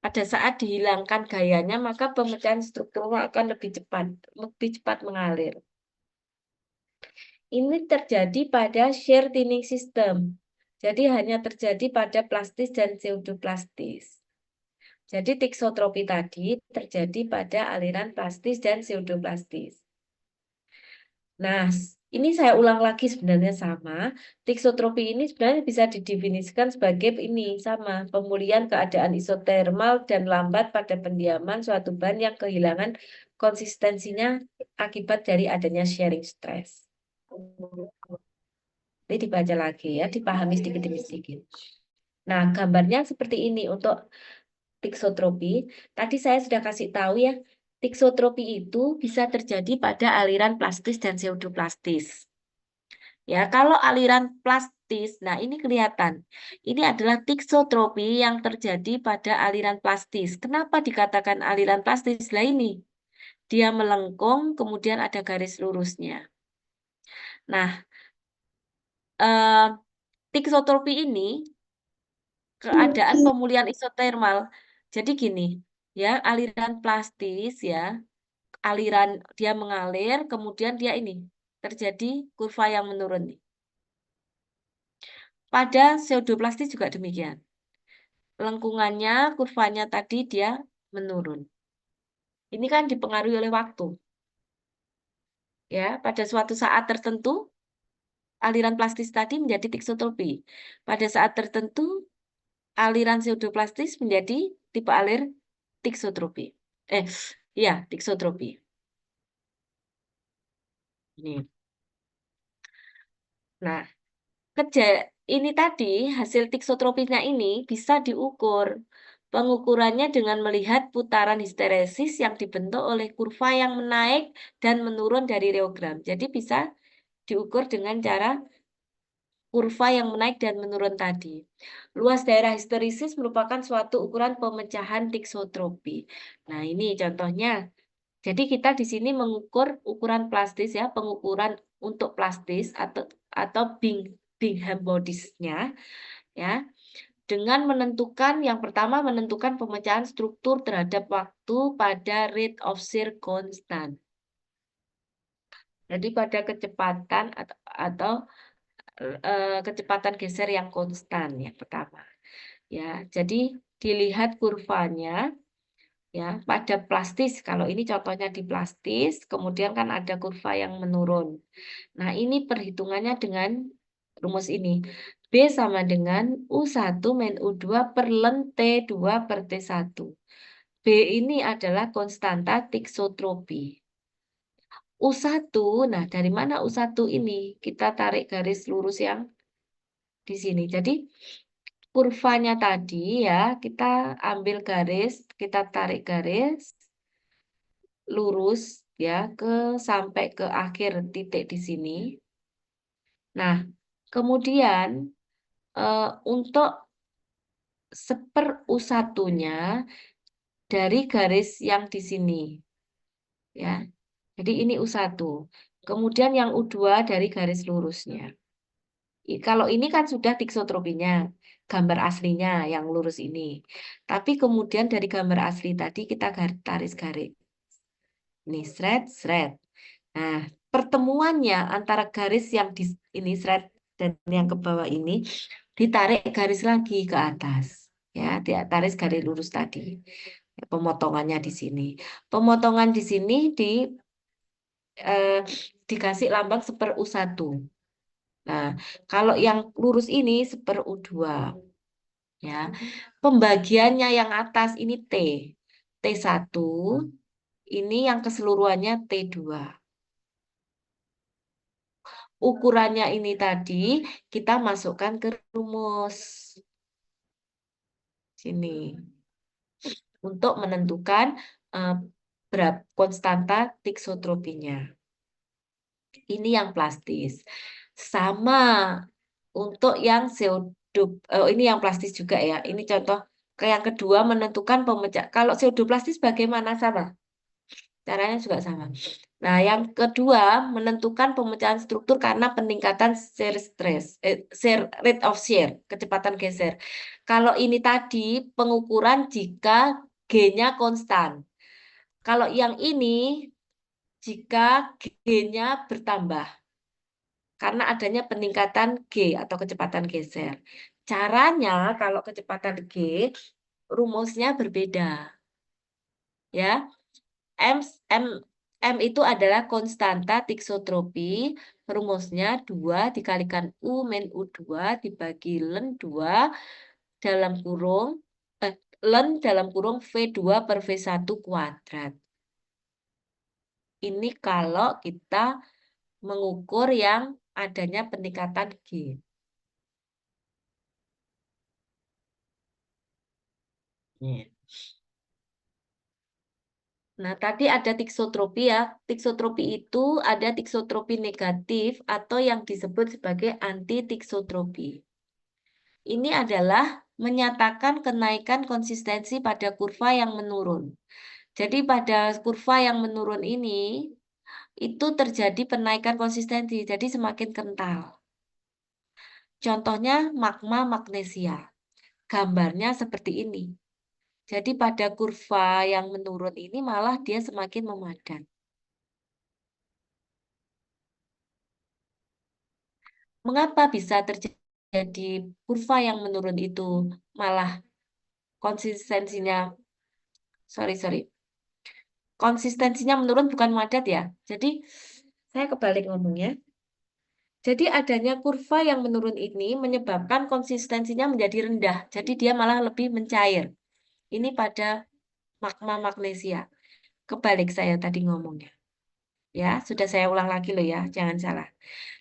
Pada saat dihilangkan gayanya, maka pemecahan strukturnya akan lebih cepat mengalir. Ini terjadi pada shear thinning system. Jadi hanya terjadi pada plastis dan pseudoplastis. Jadi tiksotropi tadi terjadi pada aliran plastis dan pseudoplastis. Nah, ini saya ulang lagi sebenarnya sama. Tiksotropi ini sebenarnya bisa didefinisikan sebagai ini sama, pemulihan keadaan isotermal dan lambat pada pendiaman suatu bahan yang kehilangan konsistensinya akibat dari adanya sharing stress. Ini dibaca lagi ya, dipahami sedikit demi sedikit. Nah, gambarnya seperti ini untuk tiksotropi. Tadi saya sudah kasih tahu ya, tiksotropi itu bisa terjadi pada aliran plastis dan pseudoplastis. Ya, kalau aliran plastis. Nah, ini kelihatan. Ini adalah tiksotropi yang terjadi pada aliran plastis. Kenapa dikatakan aliran plastis? Lah ini, dia melengkung, kemudian ada garis lurusnya. Nah, tiksotropi ini keadaan pemulihan isotermal. Jadi gini, ya, aliran plastis ya, aliran dia mengalir, kemudian dia ini terjadi kurva yang menurun nih. Pada pseudoplastis juga demikian. Lengkungannya, kurvanya tadi dia menurun. Ini kan dipengaruhi oleh waktu. Ya, pada suatu saat tertentu aliran plastis tadi menjadi tiksotropi. Pada saat tertentu aliran pseudoplastis menjadi tipe alir tiksotropi. Iya, tiksotropi. Ini. Nah, ini tadi hasil tiksotropinya ini bisa diukur. Pengukurannya dengan melihat putaran histeresis yang dibentuk oleh kurva yang menaik dan menurun dari reogram. Jadi bisa diukur dengan cara kurva yang menaik dan menurun tadi. Luas daerah histeresis merupakan suatu ukuran pemecahan tiksotropi. Nah, ini contohnya. Jadi kita di sini mengukur ukuran plastis ya, pengukuran untuk plastis atau Bingham bodies-nya ya. Dengan menentukan yang pertama menentukan pemecahan struktur terhadap waktu pada rate of shear constant. Jadi pada kecepatan atau kecepatan geser yang konstan yang pertama. Ya, jadi dilihat kurvanya ya pada plastis. Kalau ini contohnya di plastis, kemudian kan ada kurva yang menurun. Nah, ini perhitungannya dengan rumus ini. B sama dengan U1 min U2 per ln T2 per T1. B ini adalah konstanta tiksotropi. U1, nah dari mana U1 ini? Kita tarik garis lurus yang di sini. Jadi kurvanya tadi ya, kita ambil garis, kita tarik garis lurus ya sampai ke akhir titik di sini. Nah, kemudian untuk seper U1-nya dari garis yang di sini. Ya. Jadi ini U1. Kemudian yang U2 dari garis lurusnya. Kalau ini kan sudah tiksotropinya, gambar aslinya yang lurus ini. Tapi kemudian dari gambar asli tadi kita tarik garis. Ini seret. Nah, pertemuannya antara garis yang di ini seret dan yang ke bawah ini ditarik garis lagi ke atas. Ya, ditarik garis lurus tadi. Pemotongannya di sini. Pemotongan di sini dikasih lambang seper U1. Nah, kalau yang lurus ini seper U2. Ya. Pembagiannya yang atas ini T. T1, ini yang keseluruhannya T2. Ukurannya ini tadi kita masukkan ke rumus. Sini. Untuk menentukan berapa konstanta tiksotropinya. Ini yang plastis. Sama untuk yang ini yang plastis juga ya. Ini contoh yang kedua menentukan pemecah. Kalau pseudoplastis bagaimana sama? Caranya juga sama. Nah, yang kedua menentukan pemecahan struktur karena peningkatan shear rate of shear, kecepatan geser. Kalau ini tadi pengukuran jika G-nya konstan. Kalau yang ini jika G-nya bertambah karena adanya peningkatan G atau kecepatan geser. Caranya kalau kecepatan G rumusnya berbeda. Ya. M, M, M itu adalah konstanta tiksotropi. Rumusnya 2 dikalikan U min U2 dibagi ln 2 dalam kurung ln dalam kurung V2 per V1 kuadrat. Ini kalau kita mengukur yang adanya peningkatan G. Nah, tadi ada tiksotropi ya. Tiksotropi itu ada tiksotropi negatif atau yang disebut sebagai anti-tiksotropi. Ini adalah menyatakan kenaikan konsistensi pada kurva yang menurun. Jadi pada kurva yang menurun ini, itu terjadi penaikan konsistensi, jadi semakin kental. Contohnya magma magnesia. Gambarnya seperti ini. Jadi pada kurva yang menurun ini malah dia semakin memadat. Mengapa bisa terjadi kurva yang menurun itu malah konsistensinya, konsistensinya menurun bukan memadat ya. Jadi saya kebalik ngomongnya. Jadi adanya kurva yang menurun ini menyebabkan konsistensinya menjadi rendah. Jadi dia malah lebih mencair. Ini pada magma magnesia. Kebalik saya tadi ngomongnya. Ya, sudah saya ulang lagi loh ya, jangan salah.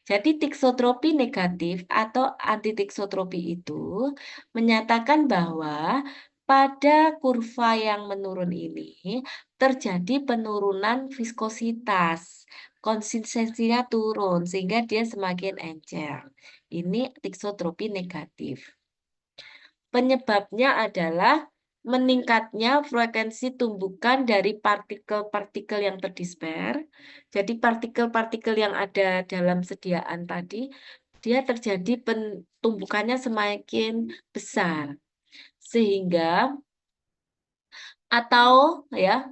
Jadi tiksotropi negatif atau antitiksotropi itu menyatakan bahwa pada kurva yang menurun ini terjadi penurunan viskositas. Konsistensinya turun sehingga dia semakin encer. Ini tiksotropi negatif. Penyebabnya adalah meningkatnya frekuensi tumbukan dari partikel-partikel yang terdisper. Jadi partikel-partikel yang ada dalam sediaan tadi, dia terjadi tumbukannya semakin besar. Sehingga atau ya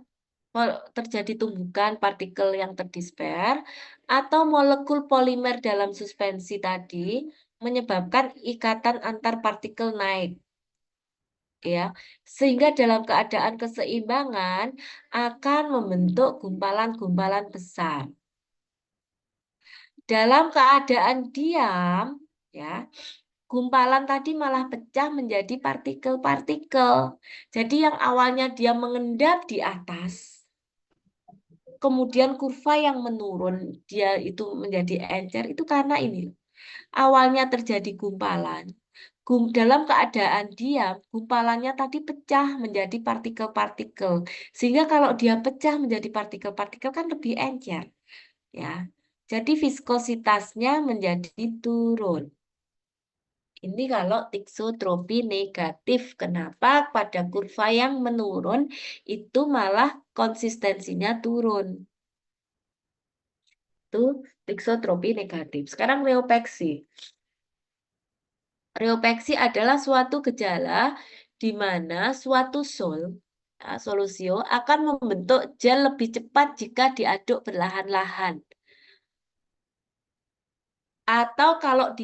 terjadi tumbukan partikel yang terdisper atau molekul polimer dalam suspensi tadi menyebabkan ikatan antar partikel naik. Ya, sehingga dalam keadaan keseimbangan akan membentuk gumpalan-gumpalan besar. Dalam keadaan diam, ya, gumpalan tadi malah pecah menjadi partikel-partikel. Jadi yang awalnya dia mengendap di atas, kemudian kurva yang menurun, dia itu menjadi encer, itu karena ini. Awalnya terjadi gumpalan. Dalam keadaan diam, gumpalannya tadi pecah menjadi partikel-partikel. Sehingga kalau dia pecah menjadi partikel-partikel kan lebih encer. Ya. Jadi viskositasnya menjadi turun. Ini kalau tiksotropi negatif. Kenapa pada kurva yang menurun itu malah konsistensinya turun. Itu tiksotropi negatif. Sekarang reopeksi. Reopeksi adalah suatu gejala di mana suatu solusio akan membentuk gel lebih cepat jika diaduk perlahan-lahan. Atau kalau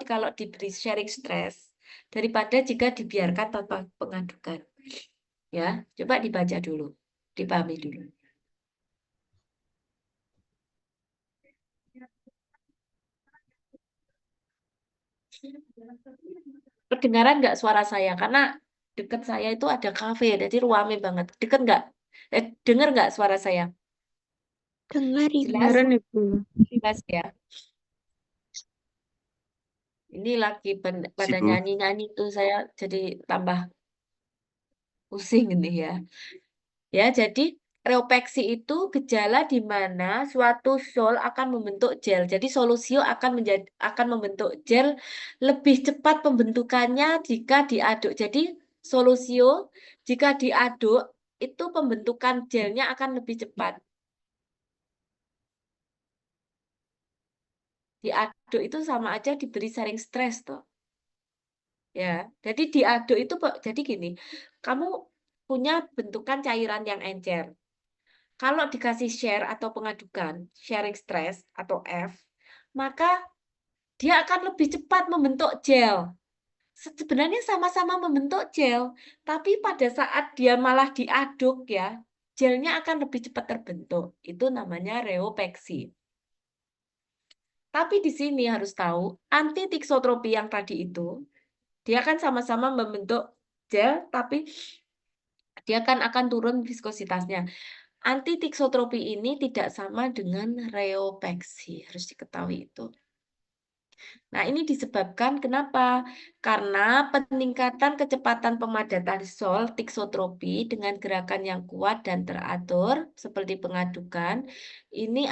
kalau diberi sharing stress daripada jika dibiarkan tanpa pengadukan. Ya, coba dibaca dulu, dipahami dulu. Kedengaran nggak suara saya? Karena dekat saya itu ada kafe, jadi ruame banget. Dekat nggak? Dengar nggak suara saya? Dengar Ibu. Jelas? Beneran Ibu. Jelas ya. Ini lagi pada Sibu. nyanyi-nyanyi tuh saya jadi tambah pusing ini ya. Ya, jadi reopeksi itu gejala di mana suatu sol akan membentuk gel. Jadi solusio akan membentuk gel lebih cepat pembentukannya jika diaduk. Jadi solusio jika diaduk itu pembentukan gelnya akan lebih cepat. Diaduk itu sama aja diberi sharing stress tuh. Ya, jadi diaduk itu jadi gini, kamu punya bentukan cairan yang encer. Kalau dikasih share atau pengadukan, sharing stress atau F, maka dia akan lebih cepat membentuk gel. Sebenarnya sama-sama membentuk gel, tapi pada saat dia malah diaduk ya, gelnya akan lebih cepat terbentuk. Itu namanya reopeksi. Tapi di sini harus tahu, anti-tiksotropi yang tadi itu, dia kan sama-sama membentuk gel, tapi dia kan akan turun viskositasnya. Anti-tiksotropi ini tidak sama dengan reopeksi, harus diketahui itu. Nah, ini disebabkan kenapa? Karena peningkatan kecepatan pemadatan sol, tiksotropi dengan gerakan yang kuat dan teratur seperti pengadukan, ini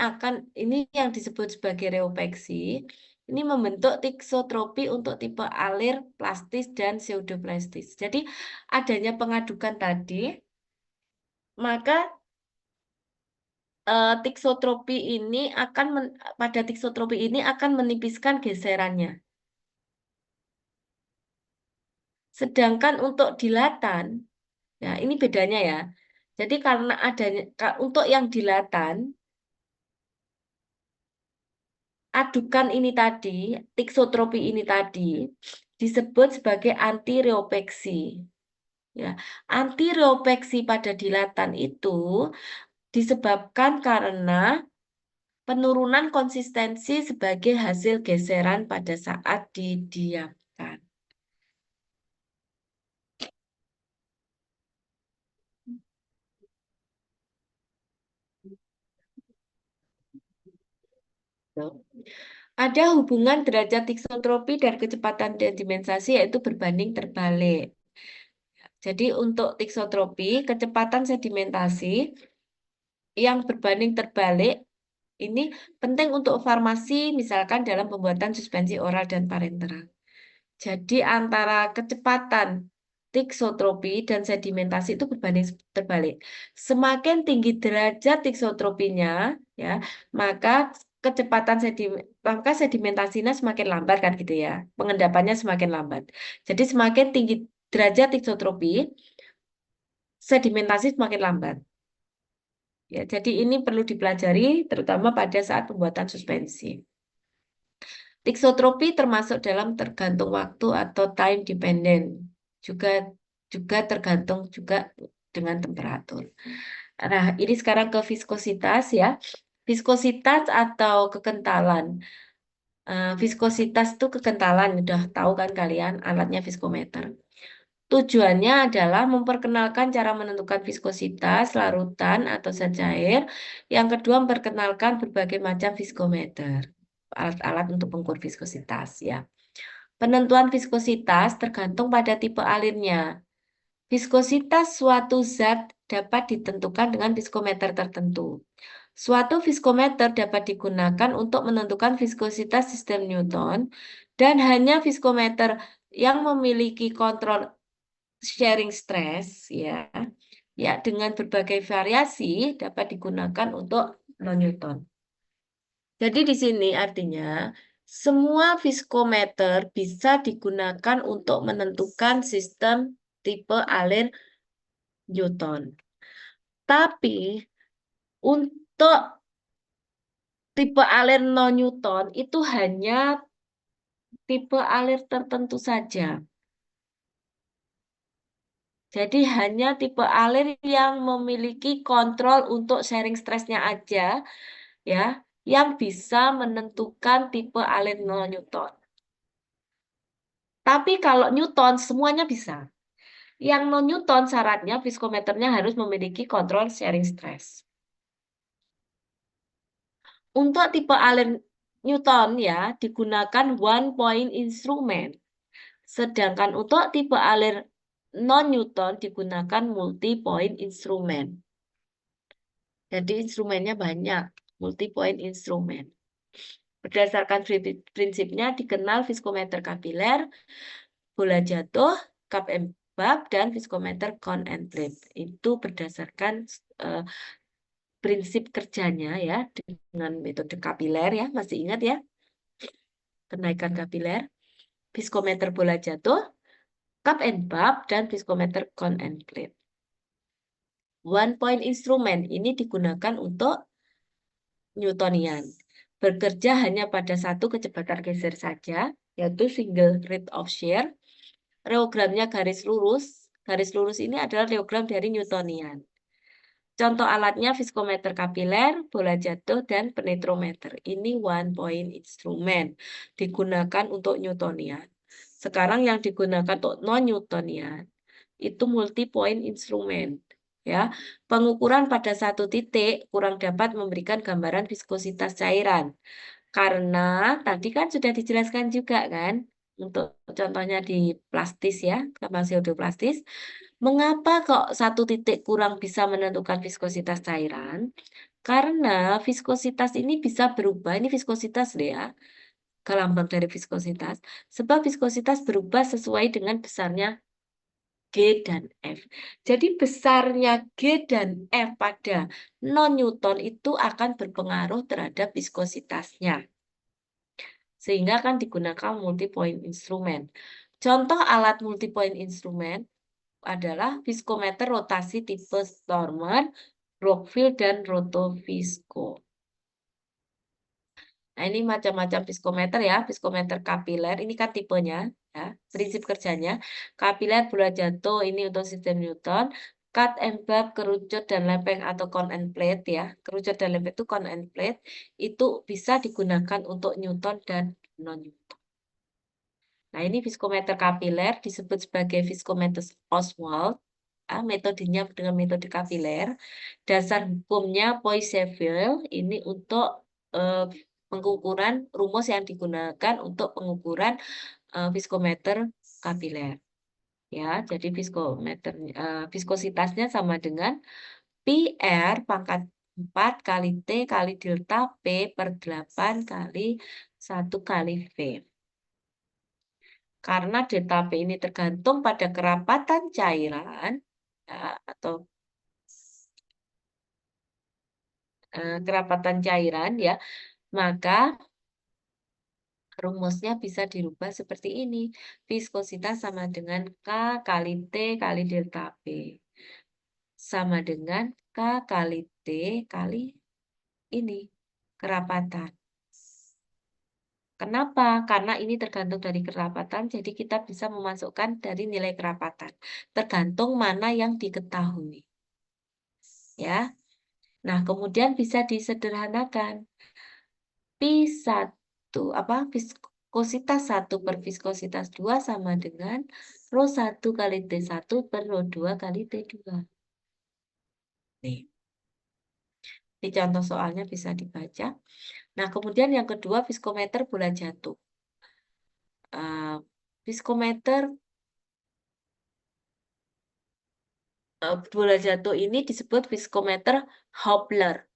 yang disebut sebagai reopeksi. Ini membentuk tiksotropi untuk tipe alir, plastis dan pseudoplastis. Jadi, adanya pengadukan tadi, maka pada tiksotropi ini akan menipiskan geserannya. Sedangkan untuk dilatan, ya ini bedanya ya. Jadi karena untuk yang dilatan, adukan ini tadi, tiksotropi ini tadi disebut sebagai antireopeksi. Ya, antireopeksi pada dilatan itu disebabkan karena penurunan konsistensi sebagai hasil geseran pada saat didiamkan. Ada hubungan derajat tiksotropi dan kecepatan sedimentasi yaitu berbanding terbalik. Jadi untuk tiksotropi, kecepatan sedimentasi yang berbanding terbalik ini penting untuk farmasi misalkan dalam pembuatan suspensi oral dan parenteral. Jadi antara kecepatan tiksotropi dan sedimentasi itu berbanding terbalik. Semakin tinggi derajat tiksotropinya, ya, maka sedimentasinya semakin lambat kan gitu ya. Pengendapannya semakin lambat. Jadi semakin tinggi derajat tiksotropi, sedimentasi semakin lambat. Ya, jadi ini perlu dipelajari terutama pada saat pembuatan suspensi. Tiksotropi termasuk dalam tergantung waktu atau time dependent. Juga tergantung juga dengan temperatur. Nah, ini sekarang ke viskositas ya. Viskositas atau kekentalan. Viskositas itu kekentalan, udah tahu kan kalian alatnya viskometer. Tujuannya adalah memperkenalkan cara menentukan viskositas, larutan, atau zat cair. Yang kedua, memperkenalkan berbagai macam viskometer. Alat-alat untuk mengukur viskositas ya. Penentuan viskositas tergantung pada tipe alirnya. Viskositas suatu zat dapat ditentukan dengan viskometer tertentu. Suatu viskometer dapat digunakan untuk menentukan viskositas sistem Newton dan hanya viskometer yang memiliki kontrol sharing stress ya dengan berbagai variasi dapat digunakan untuk non-Newton. Jadi di sini artinya semua viskometer bisa digunakan untuk menentukan sistem tipe alir Newton. Tapi untuk tipe alir non-Newton itu hanya tipe alir tertentu saja. Jadi hanya tipe alir yang memiliki kontrol untuk sharing stressnya aja, ya, yang bisa menentukan tipe alir non-Newton. Tapi kalau Newton semuanya bisa. Yang non-Newton syaratnya viskometernya harus memiliki kontrol sharing stress. Untuk tipe alir Newton ya digunakan one point instrument. Sedangkan untuk tipe alir non-Newton digunakan multi-point instrument. Jadi instrumennya banyak, multi-point instrument. Berdasarkan prinsipnya dikenal viskometer kapiler, bola jatuh, cup and bab, dan viskometer cone and plate. Itu berdasarkan prinsip kerjanya ya dengan metode kapiler ya, masih ingat ya? Kenaikan kapiler, viskometer bola jatuh, cup and bab, dan viskometer cone and plate. One point instrument ini digunakan untuk Newtonian. Bekerja hanya pada satu kecepatan geser saja, yaitu single rate of shear. Reogramnya garis lurus. Garis lurus ini adalah reogram dari Newtonian. Contoh alatnya viskometer kapiler, bola jatuh, dan penetrometer. Ini one point instrument. Digunakan untuk Newtonian. Sekarang yang digunakan untuk non-Newtonian itu multi-point instrument. Ya, pengukuran pada satu titik kurang dapat memberikan gambaran viskositas cairan. Karena tadi kan sudah dijelaskan juga kan, untuk contohnya di plastis ya, tambang CO2 plastis. Mengapa kok satu titik kurang bisa menentukan viskositas cairan? Karena viskositas ini bisa berubah, ini viskositas deh ya, lambang dari viskositas. Sebab viskositas berubah sesuai dengan besarnya G dan F. Jadi besarnya G dan F pada non-Newton itu akan berpengaruh terhadap viskositasnya. Sehingga akan digunakan multi-point instrument. Contoh alat multi-point instrument adalah viskometer rotasi tipe Stormer, Brockfield, dan Rotovisco. Nah, ini macam-macam viskometer ya, viskometer kapiler, ini kan tipenya, ya. Prinsip kerjanya, kapiler bola jatuh, ini untuk sistem Newton, cut and bab, kerucut dan lempeng atau cone and plate ya, kerucut dan lempeng itu cone and plate, itu bisa digunakan untuk Newton dan non-Newton. Nah, ini viskometer kapiler disebut sebagai viskometer Oswald. Metodenya dengan metode kapiler. Dasar hukumnya Poiseuille ini untuk pengukuran rumus yang digunakan untuk pengukuran viskometer kapiler. Ya, jadi viskositasnya sama dengan PR pangkat 4 kali T kali delta P per 8 kali 1 kali V. Karena delta P ini tergantung pada kerapatan cairan ya, atau kerapatan cairan ya, maka rumusnya bisa dirubah seperti ini. Viskositas sama dengan K kali T kali delta P. Sama dengan K kali T kali ini, kerapatan. Kenapa? Karena ini tergantung dari kerapatan, jadi kita bisa memasukkan dari nilai kerapatan. Tergantung mana yang diketahui. Ya. Nah, kemudian bisa disederhanakan. Viskositas 1 per viskositas 2 sama dengan rho 1 kali T1 per rho 2 kali T2. Nih. Di contoh soalnya bisa dibaca. Nah, kemudian yang kedua viskometer bola jatuh. Viskometer bola jatuh ini disebut viskometer Hubler.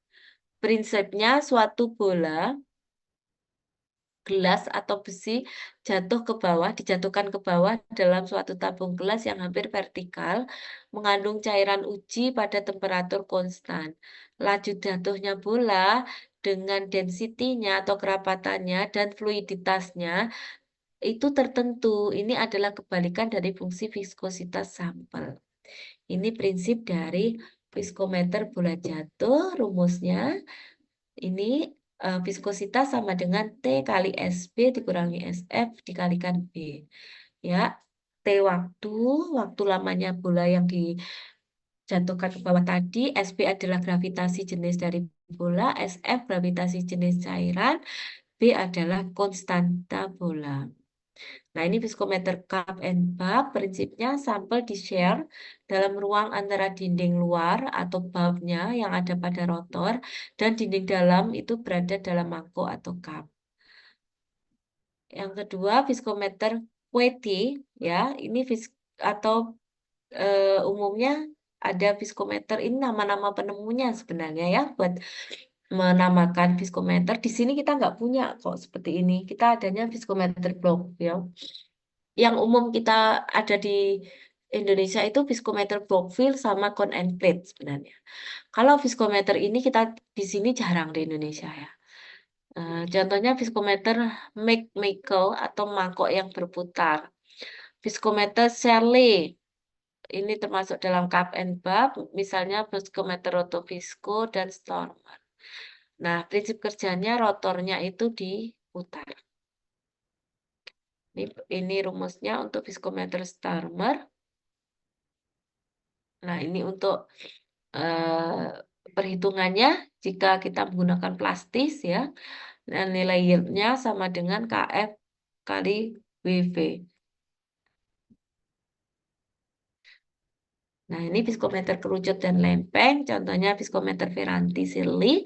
Prinsipnya suatu bola gelas atau besi dijatuhkan ke bawah dalam suatu tabung gelas yang hampir vertikal, mengandung cairan uji pada temperatur konstan. Laju jatuhnya bola dengan densitinya atau kerapatannya dan fluiditasnya itu tertentu. Ini adalah kebalikan dari fungsi viskositas sampel. Ini prinsip dari viskometer bola jatuh, rumusnya. Ini viskositas sama dengan T kali SB dikurangi SF dikalikan B. Ya, T waktu lamanya bola yang dijatuhkan ke bawah tadi, SB adalah gravitasi jenis dari bola, SF gravitasi jenis cairan, B adalah konstanta bola. Nah, ini viskometer cup and bab, prinsipnya sampel di-share dalam ruang antara dinding luar atau bulbnya yang ada pada rotor dan dinding dalam itu berada dalam mangkuk atau cup. Yang kedua, viskometer Quetti, ya, ini atau umumnya ada viskometer, ini nama-nama penemunya sebenarnya ya, buat menamakan viskometer. Di sini kita nggak punya kok seperti ini. Kita adanya viskometer Brockfield. Yang umum kita ada di Indonesia itu viskometer Brockfield sama cone and plate sebenarnya. Kalau viskometer ini kita di sini jarang di Indonesia ya. Contohnya viskometer McMichael atau mangkok yang berputar. Viskometer Shirley ini termasuk dalam cup and bab, misalnya viskometer Rotovisco dan Stormer. Nah, prinsip kerjanya rotornya itu diputar. Ini rumusnya untuk viskometer Stormer. Nah, ini untuk perhitungannya jika kita menggunakan plastis ya, dan nilai yieldnya sama dengan KF kali WV. Nah, ini viskometer kerucut dan lempeng, contohnya viskometer Ferranti Shirley.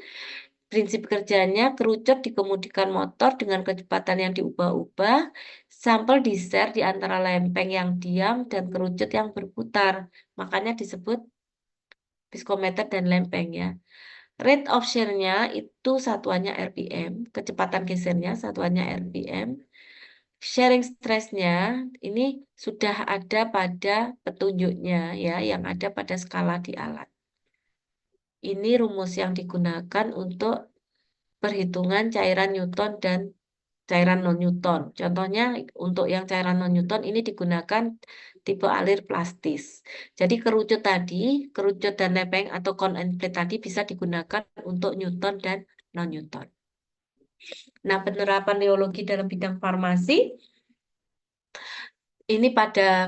Prinsip kerjanya, kerucut dikemudikan motor dengan kecepatan yang diubah-ubah, sampel di-share di antara lempeng yang diam dan kerucut yang berputar. Makanya disebut psikometer dan lempeng ya. Rate of share-nya itu satuannya RPM, kecepatan gesernya satuannya RPM. Sharing stress-nya ini sudah ada pada petunjuknya ya, yang ada pada skala di alat. Ini rumus yang digunakan untuk perhitungan cairan Newton dan cairan non-Newton. Contohnya untuk yang cairan non-Newton ini digunakan tipe alir plastis. Jadi kerucut dan lempeng atau cone and plate tadi bisa digunakan untuk Newton dan non-Newton. Nah, penerapan reologi dalam bidang farmasi ini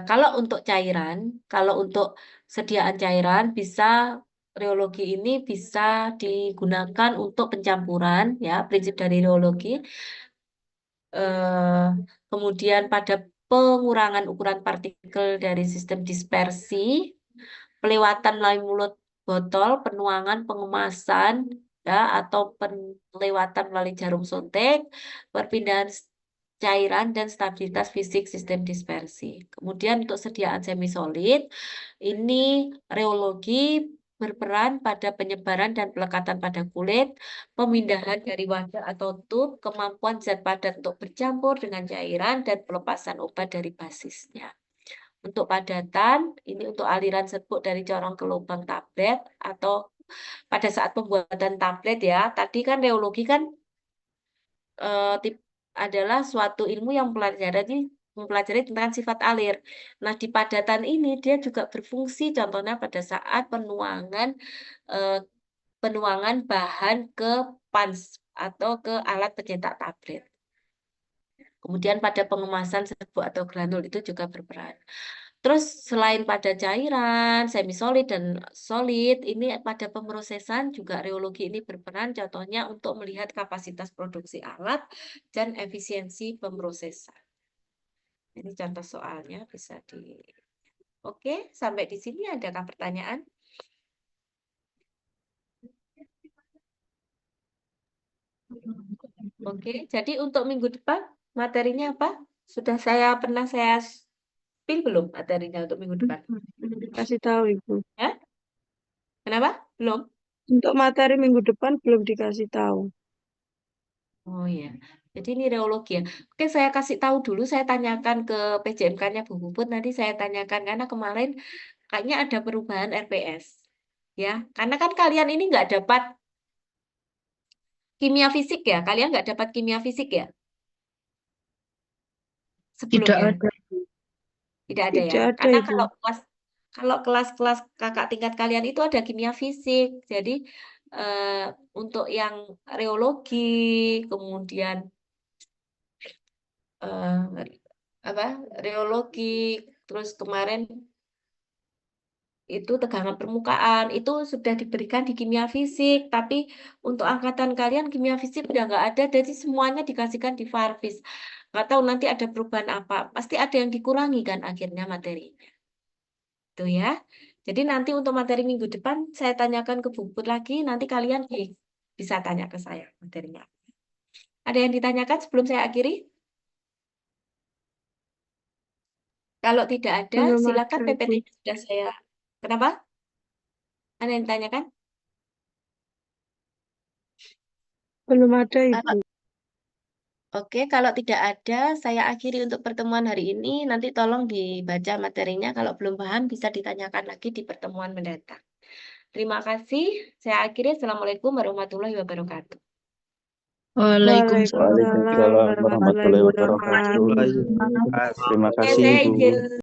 kalau untuk cairan, kalau untuk sediaan cairan reologi ini bisa digunakan untuk pencampuran ya, prinsip dari reologi. Kemudian pada pengurangan ukuran partikel dari sistem dispersi, pelewatan melalui mulut botol, penuangan, pengemasan, ya, atau pelewatan melalui jarum suntik, perpindahan cairan dan stabilitas fisik sistem dispersi. Kemudian untuk sediaan semisolid, ini reologi berperan pada penyebaran dan pelekatan pada kulit, pemindahan dari wadah atau tub, kemampuan zat padat untuk bercampur dengan cairan, dan pelepasan obat dari basisnya. Untuk padatan, ini untuk aliran serbuk dari corong ke lubang tablet atau pada saat pembuatan tablet ya. Tadi kan reologi kan adalah suatu ilmu yang mempelajari tentang sifat alir. Nah, di padatan ini dia juga berfungsi contohnya pada saat penuangan bahan ke pans atau ke alat pencetak tablet. Kemudian pada pengemasan serbuk atau granul itu juga berperan. Terus selain pada cairan, semisolid dan solid, ini pada pemrosesan juga reologi ini berperan contohnya untuk melihat kapasitas produksi alat dan efisiensi pemrosesan. Ini contoh soalnya bisa Oke, sampai di sini adakah pertanyaan? Oke, jadi untuk minggu depan materinya apa? Pernah saya spill belum materinya untuk minggu depan? Kasih tahu Ibu. Ya? Kenapa? Belum? Untuk materi minggu depan belum dikasih tahu. Oh iya, jadi ini reologi ya. Oke, saya kasih tahu dulu, saya tanyakan ke PJMK-nya Bu Puput, nanti saya tanyakan karena kemarin kayaknya ada perubahan RPS. Ya, karena kan kalian ini nggak dapat kimia fisik ya, kalian nggak dapat kimia fisik ya? Tidak Sebelumnya. ada. Tidak ada ya. Tidak ada, Karena Ibu. kalau kelas-kelas kakak tingkat kalian itu ada kimia fisik. Jadi untuk yang reologi, kemudian reologi, terus kemarin itu tegangan permukaan itu sudah diberikan di kimia fisik, tapi untuk angkatan kalian kimia fisik udah nggak ada, jadi semuanya dikasihkan di Farvis. Nggak tahu nanti ada perubahan apa, pasti ada yang dikurangi kan akhirnya materinya. Itu ya. Jadi nanti untuk materi minggu depan saya tanyakan ke Bu Put lagi, nanti kalian bisa tanya ke saya materinya. Ada yang ditanyakan sebelum saya akhiri? Kalau tidak ada, Belum silakan ada, PPT Ibu. sudah saya. Kenapa? Ada yang ditanyakan? Belum ada, Ibu. Oke, kalau tidak ada, saya akhiri untuk pertemuan hari ini. Nanti tolong dibaca materinya. Kalau belum paham, bisa ditanyakan lagi di pertemuan mendatang. Terima kasih. Saya akhiri. Assalamualaikum warahmatullahi wabarakatuh. Waalaikumsalam Waalaikumsalam warahmatullahi wabarakatuh. warahmatullahi wabarakatuh. Terima Oke, kasih saya Ibu. izin